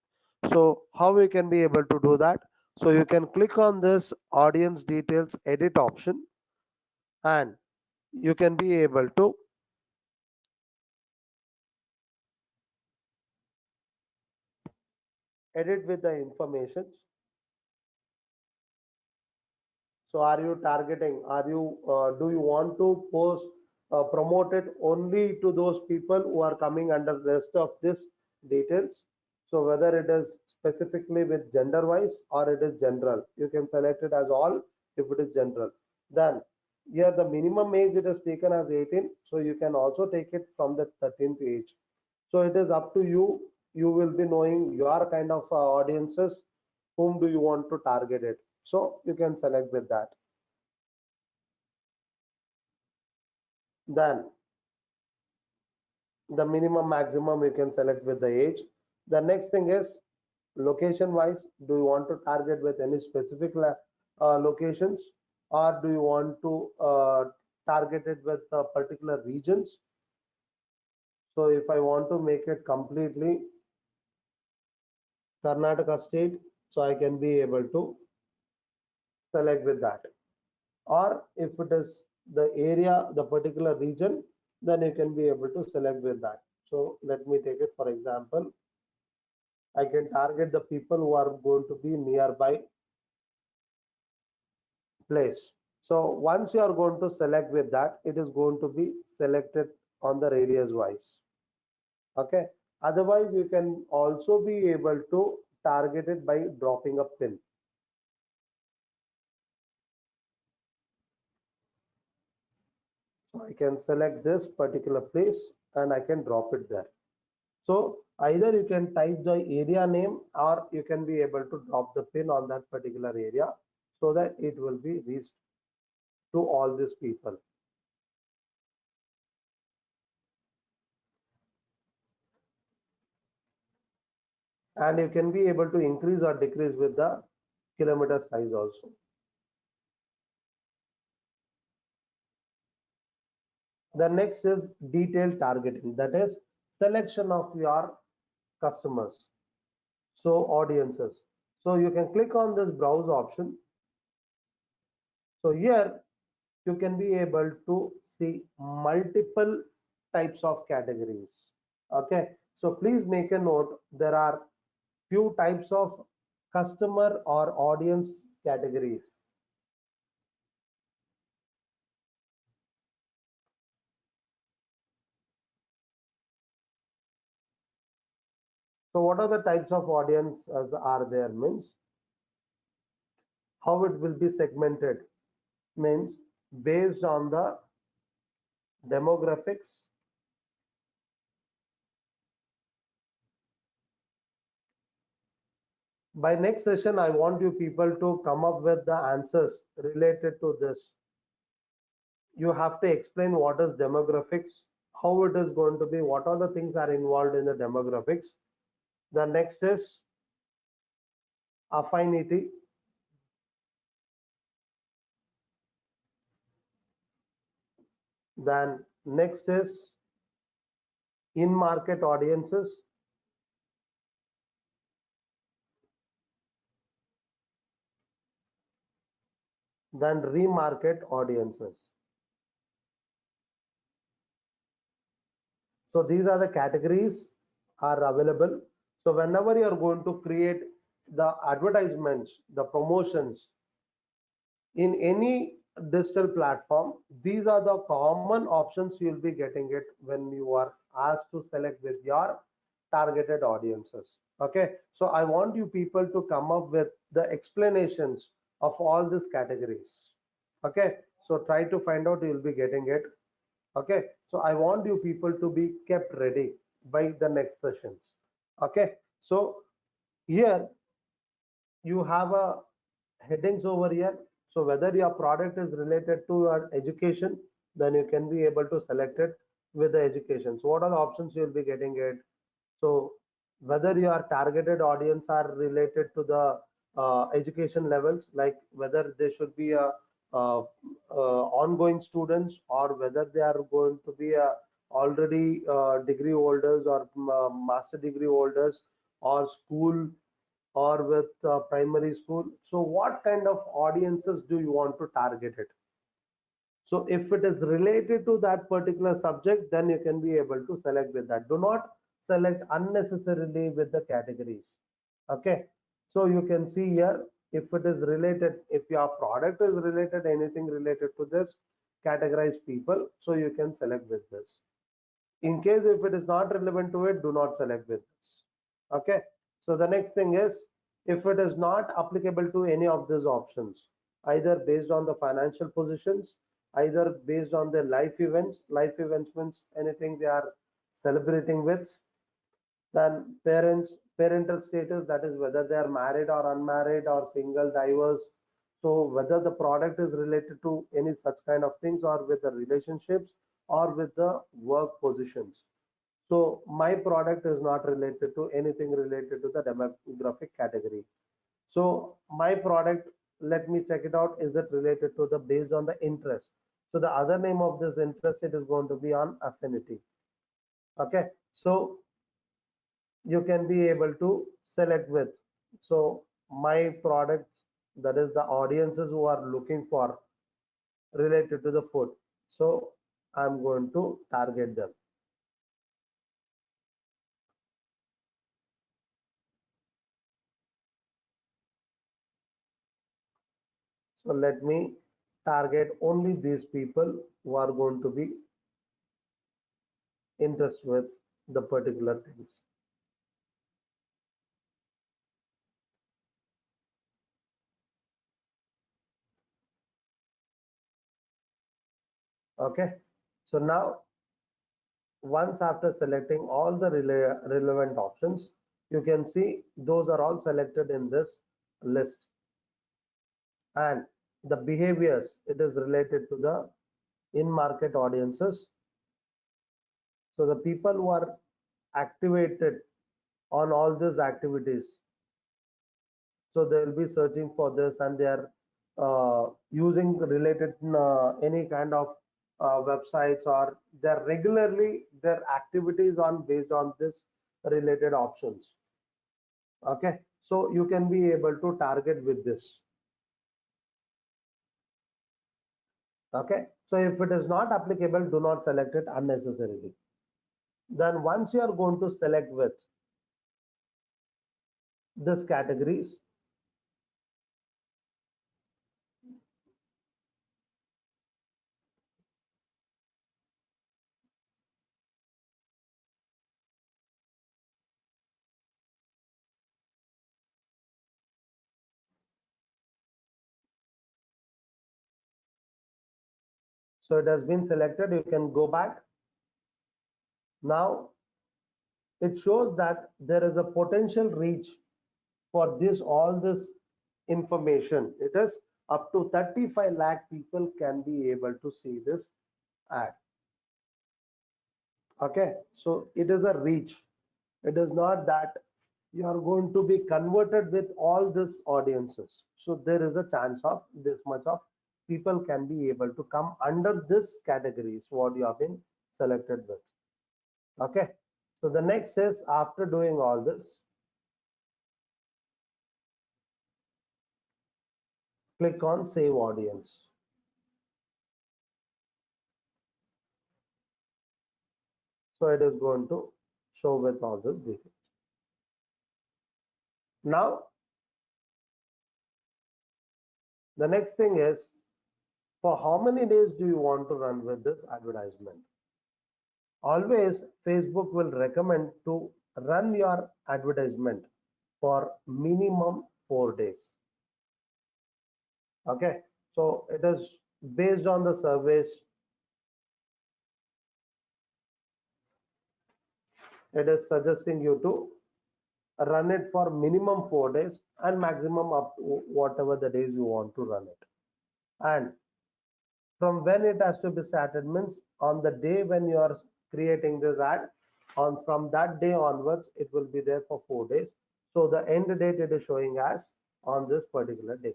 So how we can be able to do that? So you can click on this audience details edit option, and you can be able to edit with the information. So are you targeting, do you want to post, promote it only to those people who are coming under rest of this details? So whether it is specifically with gender wise or it is general, you can select it as all if it is general. Then here the minimum age it is taken as 18. So you can also take it from the 13th age. So it is up to you. You will be knowing your kind of audiences, whom do you want to target it. So you can select with that. Then the minimum maximum you can select with the age. The next thing is location wise. Do you want to target with any specific locations, or do you want to target it with particular regions? So if I want to make it completely Karnataka state, so I can be able to select with that. Or if it is the area, the particular region, then you can be able to select with that. So let me take it for example. I can target the people who are going to be nearby place. So once you are going to select with that, it is going to be selected on the radius wise. Okay. Otherwise, you can also be able to target it by dropping a pin. So I can select this particular place and I can drop it there. So either you can type the area name or you can be able to drop the pin on that particular area so that it will be reached to all these people. And you can be able to increase or decrease with the kilometer size also. The next is detailed targeting, that is selection of your customers, so audiences. So you can click on this browse option. So here you can be able to see multiple types of categories. Okay, so please make a note, there are few types of customer or audience categories. So what are the types of audience are there means how it will be segmented means based on the demographics. By next session, I want you people to come up with the answers related to this. You have to explain what is demographics, how it is going to be, what are the things are involved in the demographics. The next is affinity. Then next is in-market audiences. Then remarket audiences. So these are the categories are available. So whenever you are going to create the advertisements, the promotions in any digital platform, these are the common options you'll be getting it when you are asked to select with your targeted audiences. Okay, so I want you people to come up with the explanations of all these categories. Okay, so try to find out, you'll be getting it. Okay, so I want you people to be kept ready by the next sessions. Okay, so here you have a headings over here. So whether your product is related to your education, then you can be able to select it with the education. So what are the options you'll be getting it? So whether your targeted audience are related to the education levels, like whether they should be uh, ongoing students, or whether they are going to be already degree holders, or master degree holders, or school, or with primary school. So what kind of audiences do you want to target it? So if it is related to that particular subject, then you can be able to select with that. Do not select unnecessarily with the categories. Okay. So you can see here, if it is related, if your product is related, anything related to this, categorize people. So you can select with this. In case if it is not relevant to it, do not select with this. Okay. So the next thing is, if it is not applicable to any of these options, either based on the financial positions, either based on the life events means anything they are celebrating with, then parental status, that is whether they are married or unmarried or single, diverse. So whether the product is related to any such kind of things, or with the relationships, or with the work positions. So my product is not related to anything related to the demographic category. So my product, let me check it out. Is it related to the based on the interest? So the other name of this interest, it is going to be on affinity. Okay. So you can be able to select with. So my products, that is the audiences who are looking for related to the food. So I'm going to target them. So let me target only these people who are going to be interested with the particular things. Okay. So now, once after selecting all the relevant options, you can see those are all selected in this list. And the behaviors, it is related to the in-market audiences. So the people who are activated on all these activities, so they will be searching for this, and they are using related any kind of websites, or they're regularly their activities on based on this related options. Okay, so you can be able to target with this. Okay, so if it is not applicable, do not select it unnecessarily. Then once you are going to select with this categories, so it has been selected, you can go back. Now it shows that there is a potential reach for this all this information. It is up to 35 lakh people can be able to see this ad. Okay, so it is a reach. It is not that you are going to be converted with all these audiences. So there is a chance of this much of people can be able to come under this categories what you have been selected with. Okay, so the next is, after doing all this, click on save audience. So it is going to show with all this details. Now the next thing is, for how many days do you want to run with this advertisement? Always Facebook will recommend to run your advertisement for minimum 4 days. Okay, so it is based on the surveys. It is suggesting you to run it for minimum 4 days, and maximum up to whatever the days you want to run it. And from when it has to be started means on the day when you are creating this ad, On from that day onwards, it will be there for 4 days. So the end date it is showing as on this particular day.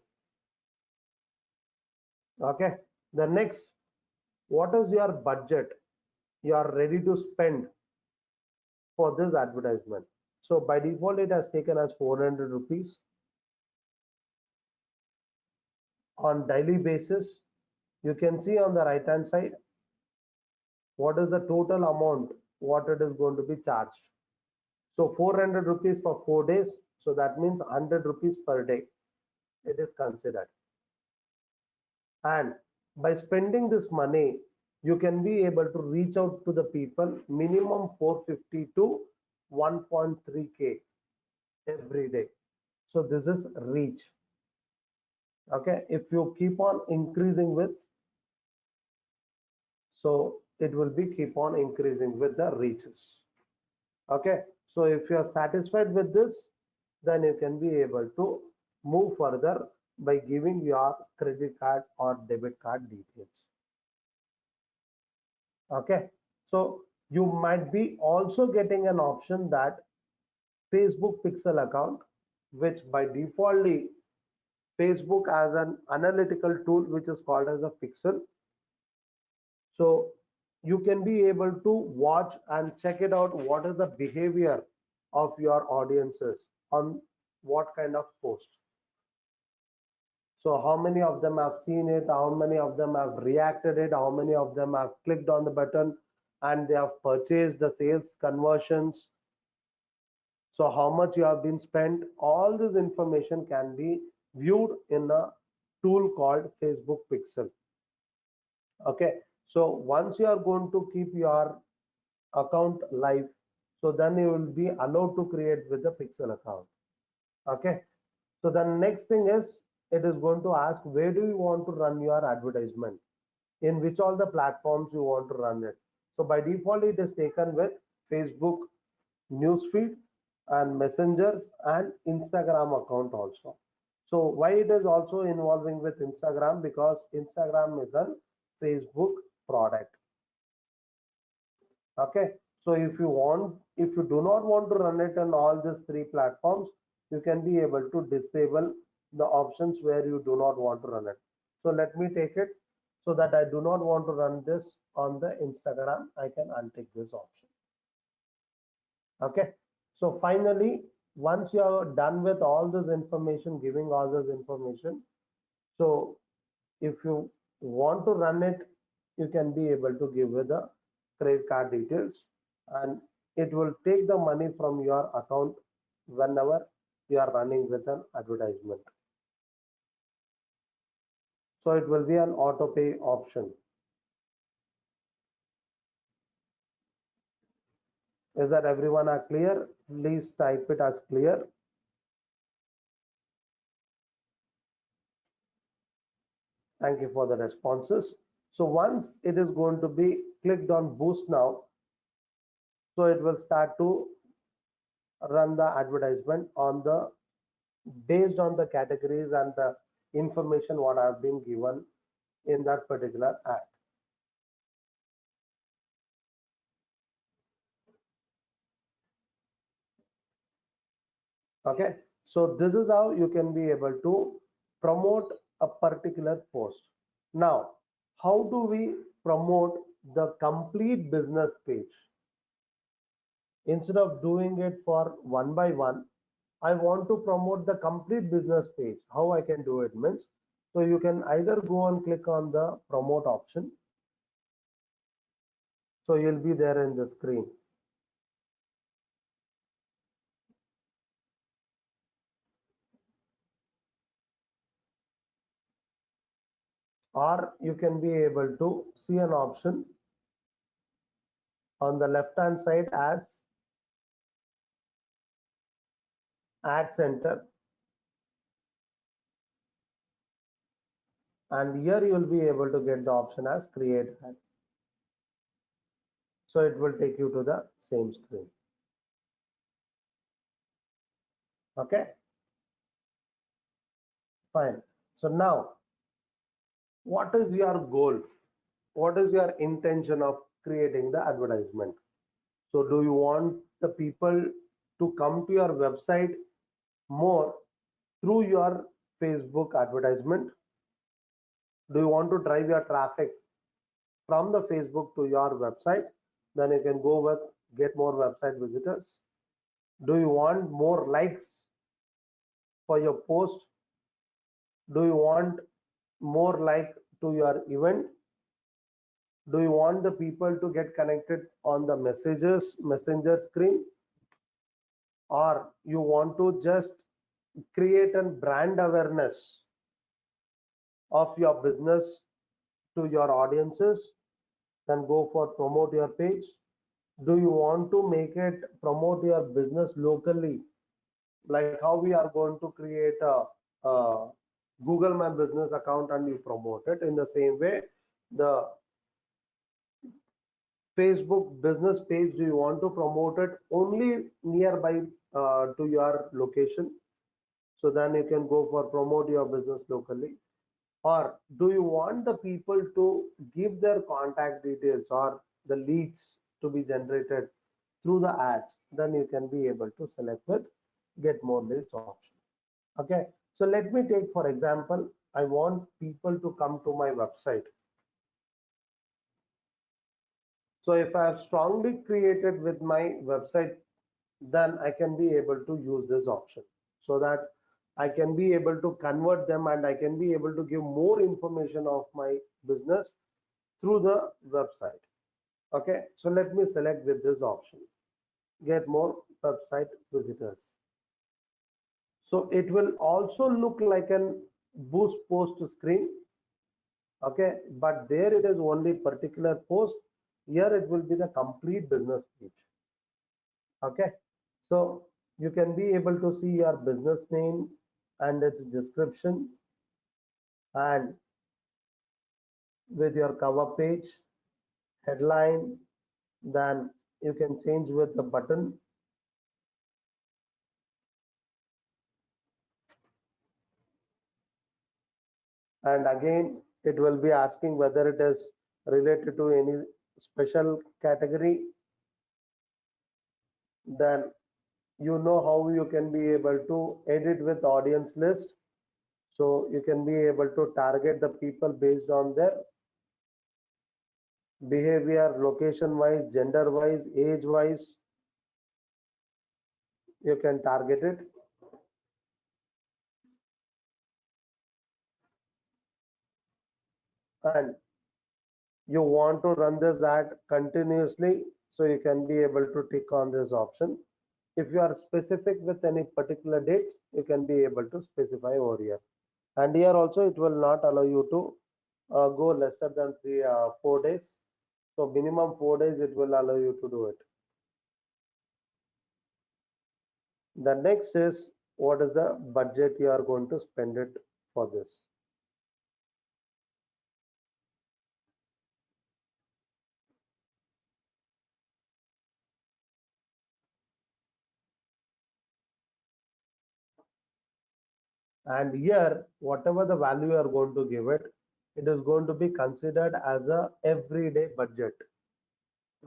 Okay. The next, what is your budget you are ready to spend for this advertisement? So by default, it has taken as 400 rupees on daily basis. You can see on the right hand side what is the total amount what it is going to be charged. So 400 rupees for 4 days. So that means 100 rupees per day it is considered. And by spending this money, you can be able to reach out to the people minimum 450 to 1.3K every day. So this is reach. Okay. If you keep on increasing with, so it will be keep on increasing with the reaches. Okay. So if you are satisfied with this, then you can be able to move further by giving your credit card or debit card details. Okay. So you might be also getting an option that Facebook pixel account, which by defaultly Facebook has an analytical tool which is called as a pixel. So you can be able to watch and check it out what is the behavior of your audiences on what kind of post. So how many of them have seen it, how many of them have reacted it, how many of them have clicked on the button and they have purchased the sales conversions. So how much you have been spent, all this information can be viewed in a tool called Facebook Pixel. Okay, so once you are going to keep your account live, so then you will be allowed to create with the Pixel account. Okay, so the next thing is it is going to ask where do you want to run your advertisement, in which all the platforms you want to run it. So by default it is taken with Facebook newsfeed and messengers and Instagram account also. So why it is also involving with Instagram, because Instagram is a Facebook product. Okay, so if you do not want to run it on all these three platforms, you can be able to disable the options where you do not want to run it. So let me take it, so that I do not want to run this on the Instagram, I can untick this option. Okay, so finally, once you are done with all this information, giving all this information, so if you want to run it, you can be able to give with the credit card details, and it will take the money from your account whenever you are running with an advertisement. So it will be an auto pay option. Is that everyone are clear? Please type it as clear. Thank you for the responses. So once it is going to be clicked on boost now, so it will start to run the advertisement on the based on the categories and the information what have been given in that particular ad. Okay, so this is how you can be able to promote a particular post. Now, how do we promote the complete business page? Instead of doing it for one by one, I want to promote the complete business page. How I can do it means, so you can either go and click on the promote option. So you'll be there in the screen. Or you can be able to see an option on the left hand side as ad center, and here you will be able to get the option as create ad. So it will take you to the same screen. Okay, fine. So now, what is your goal? What is your intention of creating the advertisement? So do you want the people to come to your website more through your Facebook advertisement? Do you want to drive your traffic from the Facebook to your website? Then you can go with get more website visitors. Do you want more likes for your post? Do you want more like to your event? Do you want the people to get connected on the messages messenger screen, or you want to just create a brand awareness of your business to your audiences? Then go for promote your page. Do you want to make it promote your business locally, like how we are going to create a Google My Business account and you promote it? In the same way, the Facebook business page, do you want to promote it only nearby to your location? So then you can go for promote your business locally. Or do you want the people to give their contact details or the leads to be generated through the ads? Then you can be able to select with get more leads option. Okay. So let me take for example, I want people to come to my website. So if I have strongly created with my website, then I can be able to use this option so that I can be able to convert them and I can be able to give more information of my business through the website. Okay, so let me select with this option, get more website visitors. So it will also look like an boost post screen. Okay, but there it is only particular post. Here it will be the complete business page. Okay, so you can be able to see your business name and its description, and with your cover page, headline, then you can change with the button. And again, it will be asking whether it is related to any special category. Then you know how you can be able to edit with audience list. So you can be able to target the people based on their behavior, location wise, gender wise, age wise. You can target it. And you want to run this ad continuously, so you can be able to tick on this option. If you are specific with any particular dates, you can be able to specify over here. And here also it will not allow you to go lesser than 4 days. So minimum 4 days it will allow you to do it. The next is what is the budget you are going to spend it for this. And here, whatever the value you are going to give it, it is going to be considered as a everyday budget.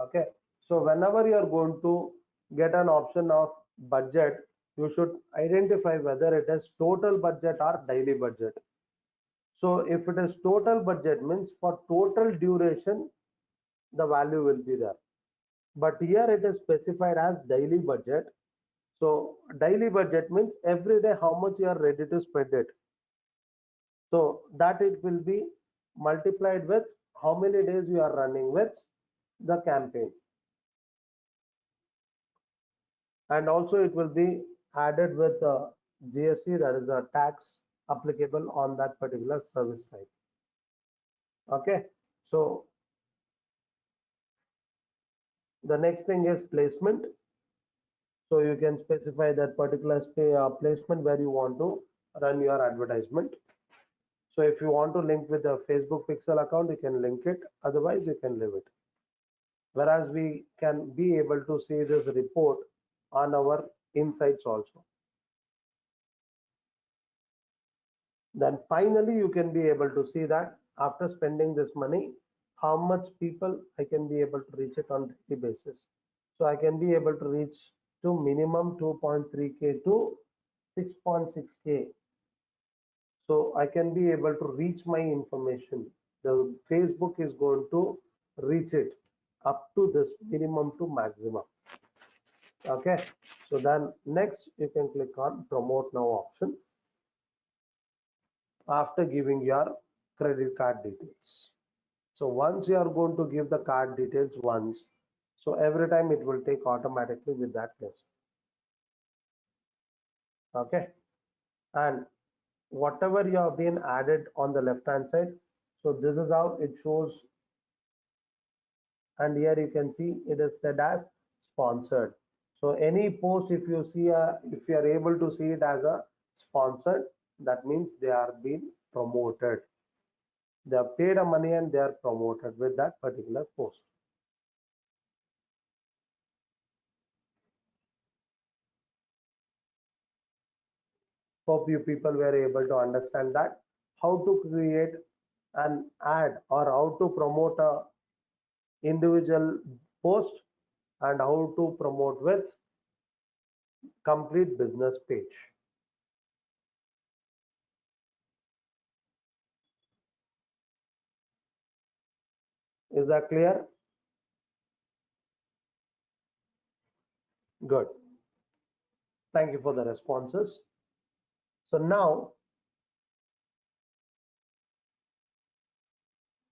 Okay. So whenever you are going to get an option of budget, you should identify whether it is total budget or daily budget. So if it is total budget means for total duration, the value will be there. But here it is specified as daily budget. So daily budget means every day how much you are ready to spend it. So that it will be multiplied with how many days you are running with the campaign. And also it will be added with GST, that is a tax applicable on that particular service type. Okay, so the next thing is placement. So you can specify that particular placement where you want to run your advertisement. So if you want to link with the Facebook pixel account, you can link it, otherwise you can leave it. Whereas we can be able to see this report on our insights also. Then finally you can be able to see that after spending this money, how much people I can be able to reach it on daily basis. So I can be able to reach to minimum 2.3K to 6.6K. So I can be able to reach my information. The Facebook is going to reach it up to this minimum to maximum. Okay. So then next you can click on promote now option after giving your credit card details. So once you are going to give the card details once, so every time it will take automatically with that list. Okay. And whatever you have been added on the left hand side, so this is how it shows, and here you can see it is said as sponsored. So any post, if you see if you are able to see it as a sponsored, that means they are being promoted. They have paid a money and they are promoted with that particular post. Hope you people were able to understand that how to create an ad or how to promote a individual post and how to promote with complete business page. Is that clear? Good. Thank you for the responses. So now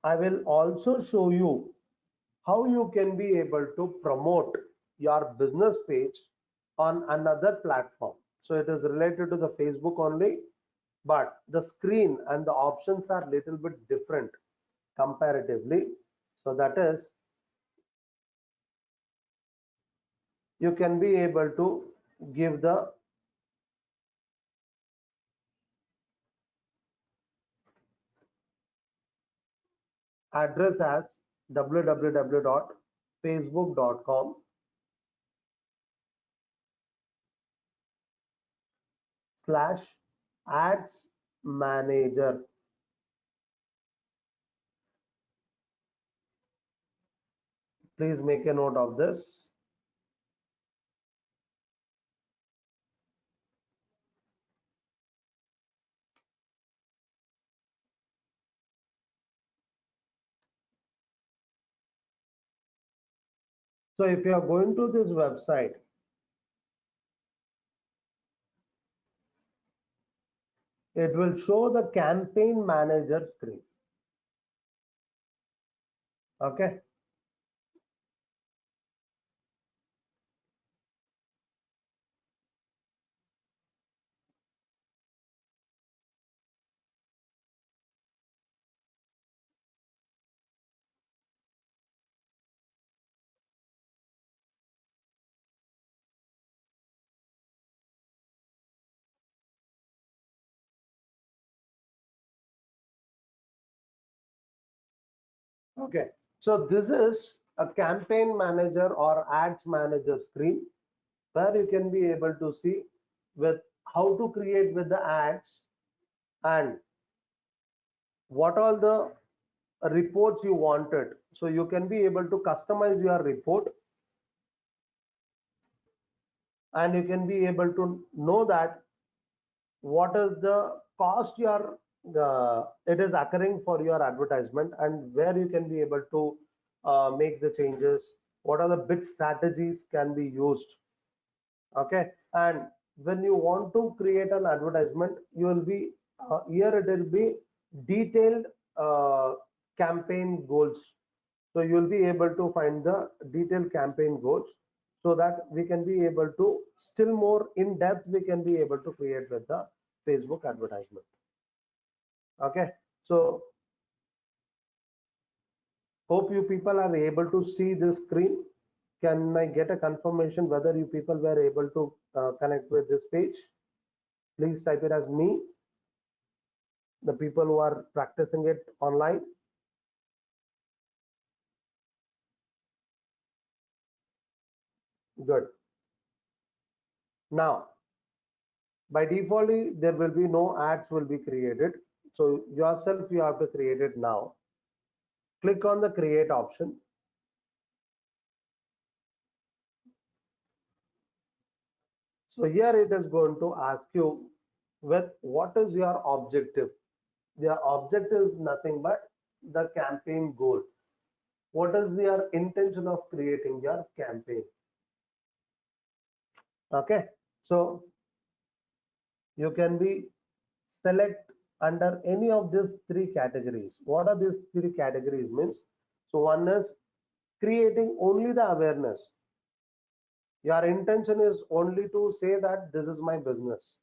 I will also show you how you can be able to promote your business page on another platform. So it is related to the Facebook only, but the screen and the options are little bit different comparatively. So that is, you can be able to give the address as www.facebook.com slash ads manager. Please make a note of this. So if you are going to this website, it will show the campaign manager screen. Okay. Okay. So this is a campaign manager or ads manager screen where you can be able to see with how to create with the ads and what all the reports you wanted. So you can be able to customize your report and you can be able to know that what is the cost your it is occurring for your advertisement and where you can be able to make the changes, what are the bid strategies can be used. Okay. And when you want to create an advertisement, you will be here it will be detailed uh, campaign goals. So you will be able to find the detailed campaign goals so that we can be able to still more in depth we can be able to create with the Facebook advertisement. Okay. So hope you people are able to see this screen. Can I get a confirmation whether you people were able to connect with this page? Please type it as me, the people who are practicing it online. Good. Now, by default, there will be no ads will be created. So yourself, you have to create it now. Click on the create option. So here it is going to ask you with what is your objective. Their objective is nothing but the campaign goal. What is your intention of creating your campaign? Okay, so you can be select under any of these three categories. What are these three categories means? So one is creating only the awareness. Your intention is only to say that this is my business.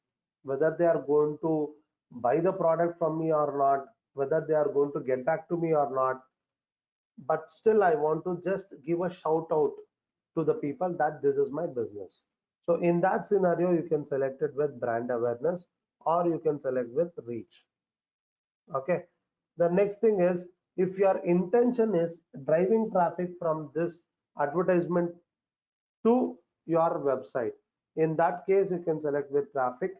Whether they are going to buy the product from me or not, whether they are going to get back to me or not, but still I want to just give a shout out to the people that this is my business. So in that scenario, you can select it with brand awareness or you can select with reach. Okay. The next thing is if your intention is driving traffic from this advertisement to your website, in that case, you can select with traffic.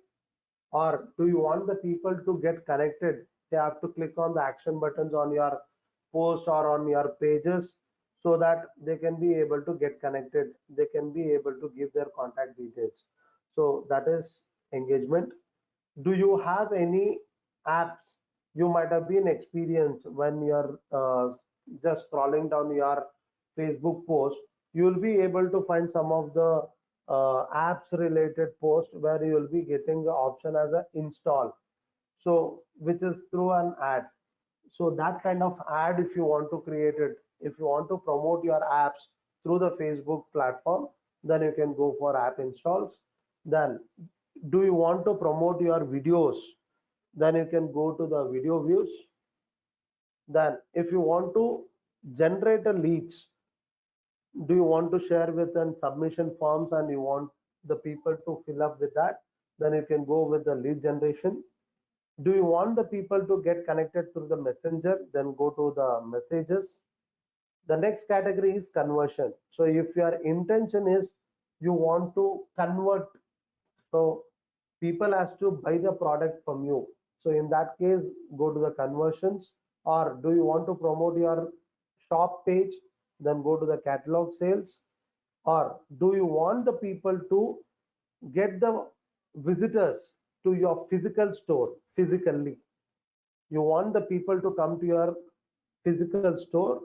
Or do you want the people to get connected? They have to click on the action buttons on your post or on your pages so that they can be able to get connected. They can be able to give their contact details. So that is engagement. Do you have any apps you might have been experienced when you're just scrolling down your Facebook post? You'll be able to find some of the apps related post where you will be getting the option as a install, so which is through an ad. So that kind of ad, if you want to create it, if you want to promote your apps through the Facebook platform, then you can go for app installs. Then do you want to promote your videos, then you can go to the video views. Then if you want to generate a leads, do you want to share with an submission forms and you want the people to fill up with that, then you can go with the lead generation. Do you want the people to get connected through the messenger, then go to the messages. The next category is conversion. So if your intention is you want to convert, so people has to buy the product from you, so in that case go to the conversions. Or do you want to promote your shop page, then go to the catalog sales. Or do you want the people to get the visitors to your physical store physically? You want the people to come to your physical store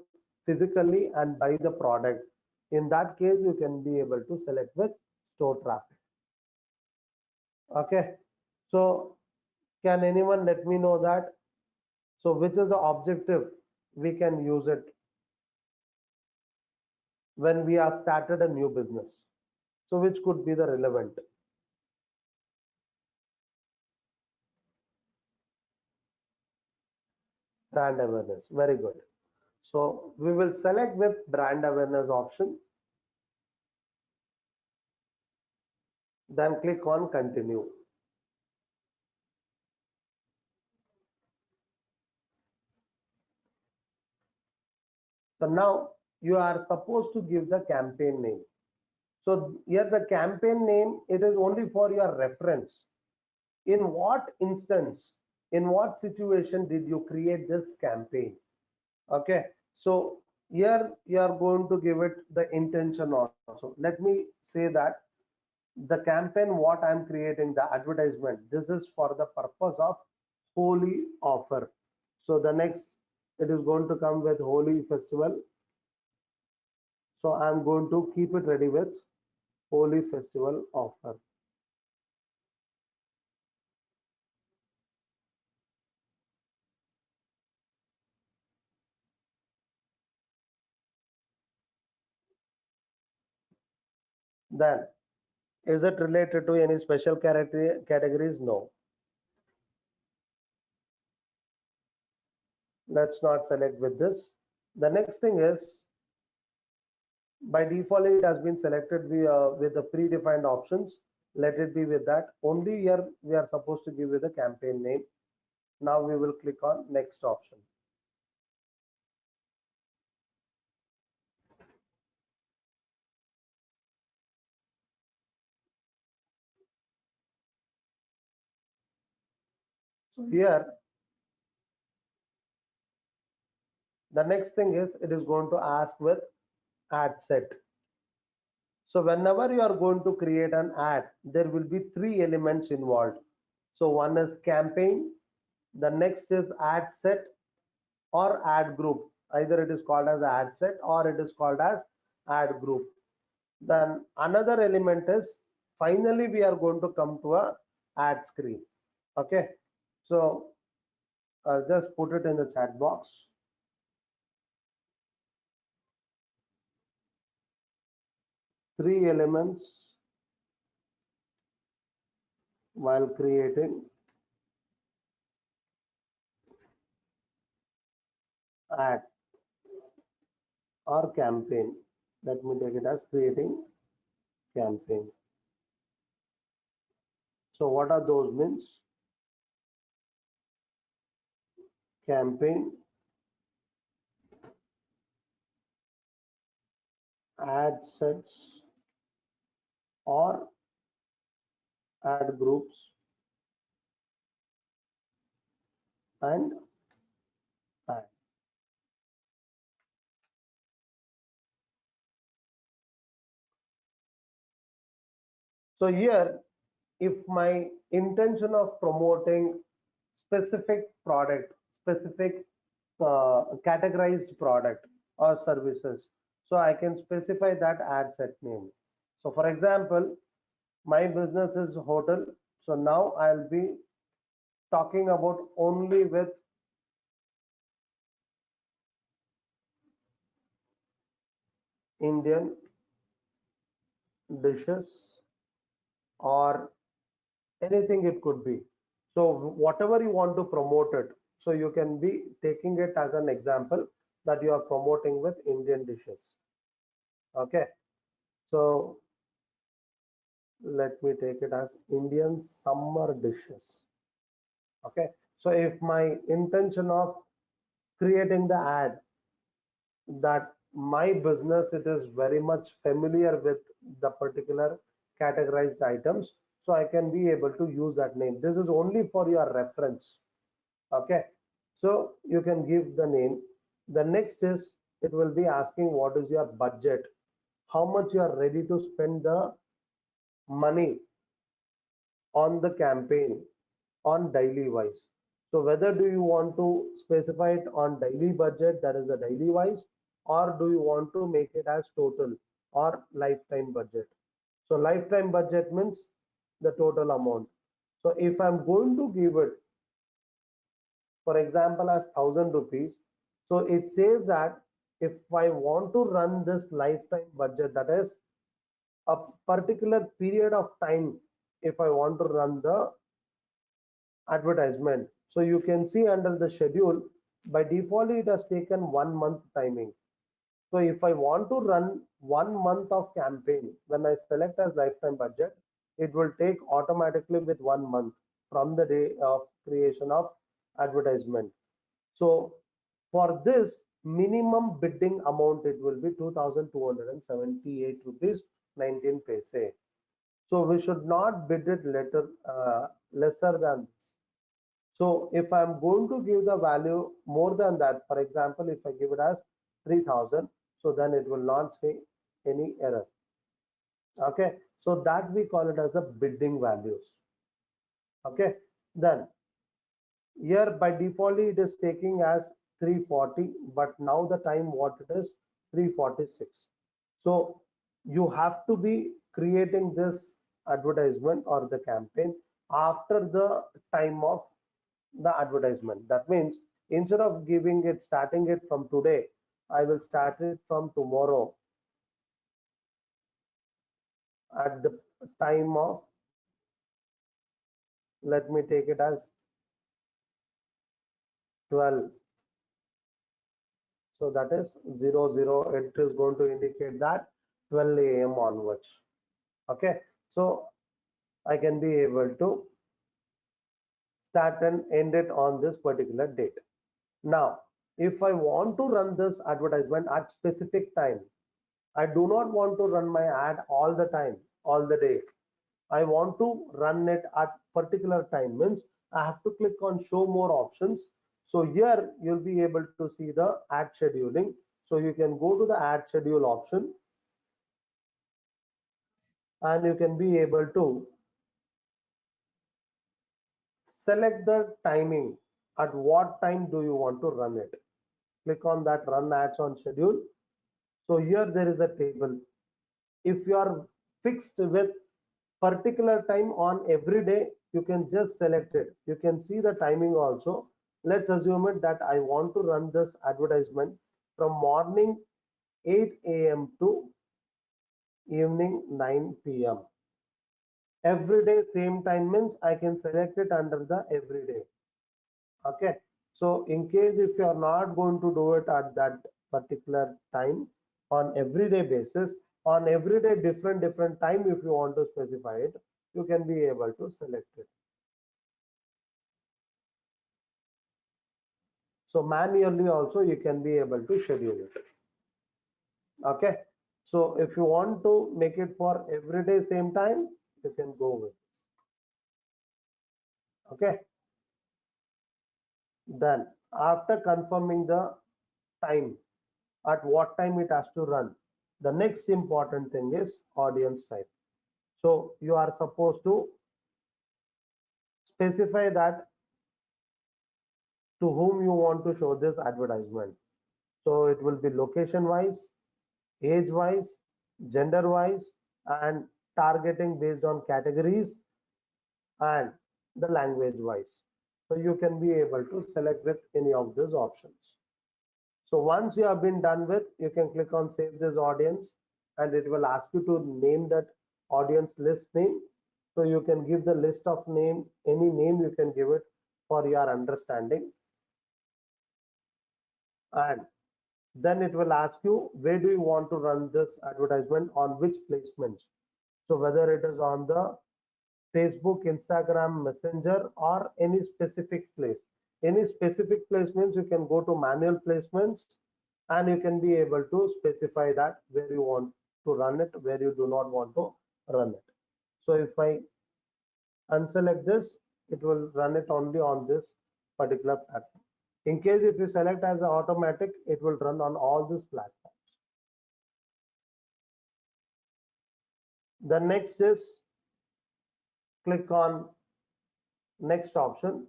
physically and buy the product. In that case, you can be able to select with store traffic. Okay. So can anyone let me know that? So which is the objective we can use it when we are started a new business? So which could be the relevant? Brand awareness. Very good. So we will select with brand awareness option, then click on continue. So now you are supposed to give the campaign name. So here the campaign name, it is only for your reference. In what instance, in what situation did you create this campaign? Okay. So here you are going to give it the intention also. Let me say that the campaign what I'm creating, the advertisement, this is for the purpose of Holi offer. So the next, it is going to come with Holi festival. So I'm going to keep it ready with Holi festival offer. Then is it related to any special categories? No. Let's not select with this. The next thing is by default it has been selected with the predefined options. Let it be with that. Only here we are supposed to give you the campaign name. Now we will click on next option. So here the next thing is it is going to ask with ad set. So whenever you are going to create an ad, there will be three elements involved. So one is campaign, the next is ad set or ad group. Either it is called as ad set or it is called as ad group. Then another element is finally we are going to come to a ad screen. Okay. So I'll just put it in the chat box. Three elements while creating ad or campaign. Let me take it as creating campaign. So what are those means? Campaign, ad sets or ad groups and ad. So here, if my intention of promoting specific product, specific categorized product or services, so I can specify that ad set name. So for example, my business is hotel. So now I'll be talking about only with Indian dishes or anything it could be. So whatever you want to promote it, so you can be taking it as an example that you are promoting with Indian dishes. Okay. So let me take it as Indian summer dishes. Okay. So if my intention of creating the ad that my business it is very much familiar with the particular categorized items, so I can be able to use that name. This is only for your reference. Okay, so you can give the name. The next is it will be asking what is your budget, how much you are ready to spend the money on the campaign on daily wise. So whether do you want to specify it on daily budget, that is a daily wise, or do you want to make it as total or lifetime budget? So lifetime budget means the total amount. So if I'm going to give it, for example, as 1,000 rupees, so it says that if I want to run this lifetime budget, that is a particular period of time, if I want to run the advertisement. So you can see under the schedule, by default, it has taken 1 month timing. So if I want to run 1 month of campaign, when I select as lifetime budget, it will take automatically with 1 month from the day of creation of advertisement. So for this minimum bidding amount, it will be 2,278 rupees 19 paise. So we should not bid it lesser than this. So if I'm going to give the value more than that, for example, if I give it as 3,000, so then it will not say any error. Okay, so that we call it as a bidding values. Okay, then here by default it is taking as 340, but now the time what it is 346. So you have to be creating this advertisement or the campaign after the time of the advertisement. That means instead of giving it starting it from today, I will start it from tomorrow at the time of, let me take it as 12. So that is 00. It is going to indicate that 12 a.m. onwards. Okay. So I can be able to start and end it on this particular date. Now, if I want to run this advertisement at specific time, I do not want to run my ad all the time, all the day. I want to run it at particular time, means I have to click on show more options. So here you'll be able to see the ad scheduling. So you can go to the ad schedule option. and you can be able to select the timing. At what time do you want to run it? Click on that run ads on schedule. So here there is a table. If you are fixed with particular time on every day, you can just select it. You can see the timing also. Let's assume it that I want to run this advertisement from morning 8 a.m. to evening 9 p.m. Every day same time means I can select it under the everyday. Okay, so in case if you are not going to do it at that particular time, on everyday basis, on everyday different time, if you want to specify it, you can be able to select it. So manually also you can be able to schedule it. Okay, so if you want to make it for everyday same time, you can go with this. Okay, then after confirming the time, at what time it has to run, the next important thing is audience type. So you are supposed to specify that to whom you want to show this advertisement. So it will be location wise, age wise, gender wise, and targeting based on categories and the language wise. So you can be able to select with any of these options. So once you have been done with, you can click on save this audience, and it will ask you to name that audience list name. So you can give the list of name, any name you can give it for your understanding. And then it will ask you where do you want to run this advertisement, on which placements. So whether it is on the Facebook, Instagram, Messenger, or any specific place. Any specific placements, you can go to manual placements, and you can be able to specify that where you want to run it, where you do not want to run it. So if I unselect this, it will run it only on this particular platform. In case if you select as an automatic, it will run on all these platforms. The next is click on next option.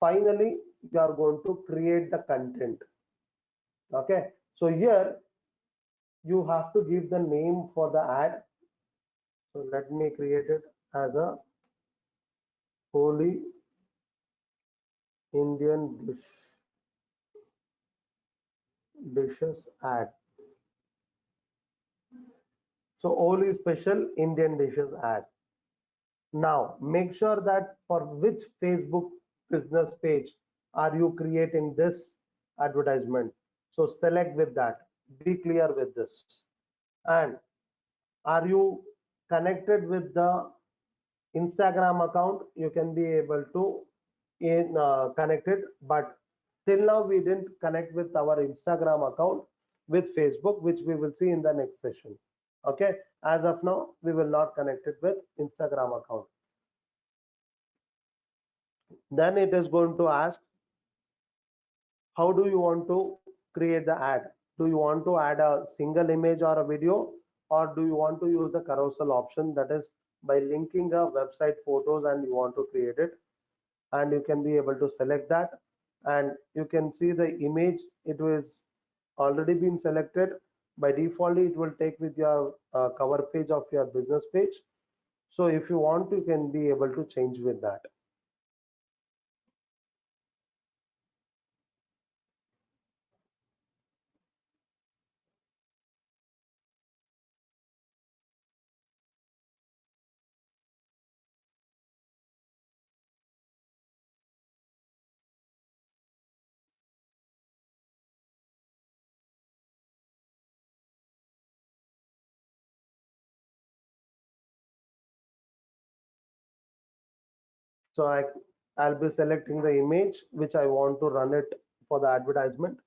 Finally, you are going to create the content. Okay, so here you have to give the name for the ad. So let me create it as a holy Indian dishes ad. So holy special Indian dishes ad. Now make sure that for which Facebook business page are you creating this advertisement. So select with that. Be clear with this. And are you connected with the Instagram account? You can be able to connect it, but till now we didn't connect with our Instagram account with Facebook, which we will see in the next session. Okay, as of now we will not connect it with Instagram account. Then it is going to ask how do you want to create the ad. Do you want to add a single image or a video, or do you want to use the carousel option, that is by linking a website photos and you want to create it. And you can be able to select that, and you can see the image, it was already been selected. By default it will take with your cover page of your business page. So if you want, you can be able to change with that. So I'll be selecting the image which I want to run it for the advertisement.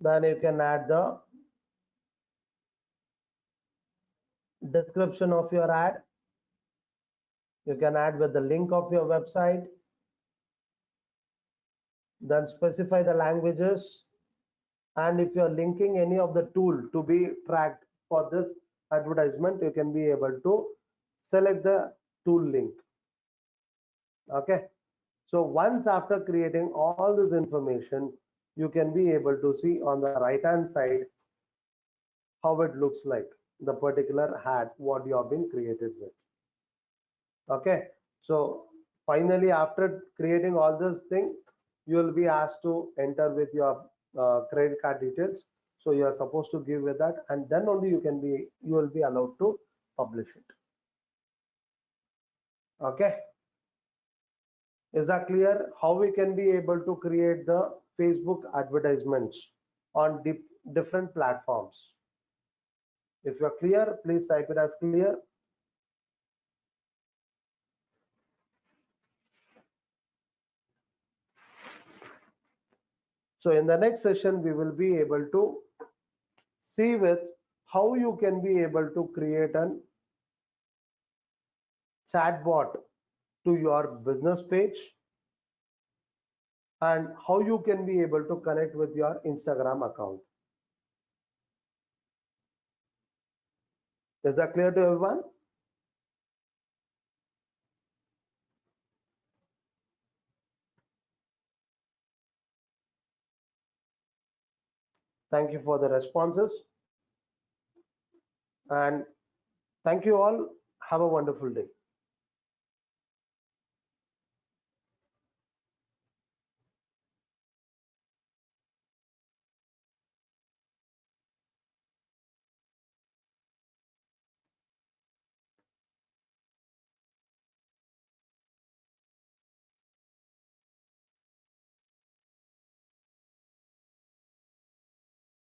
Then you can add the description of your ad. You can add with the link of your website. Then specify the languages. And if you're linking any of the tool to be tracked for this advertisement, you can be able to select the tool link. Okay. So once after creating all this information, you can be able to see on the right hand side how it looks like, the particular ad what you have been created with. Okay. So finally, after creating all this thing, you will be asked to enter with your credit card details. So you are supposed to give with that, and then only you will be allowed to publish it. Okay. Is that clear? How we can be able to create the Facebook advertisements on different platforms? If you're clear, please type it as clear. So in the next session, we will be able to see with how you can be able to create an chatbot to your business page and how you can be able to connect with your Instagram account. Is that clear to everyone? Thank you for the responses, and thank you all. Have a wonderful day.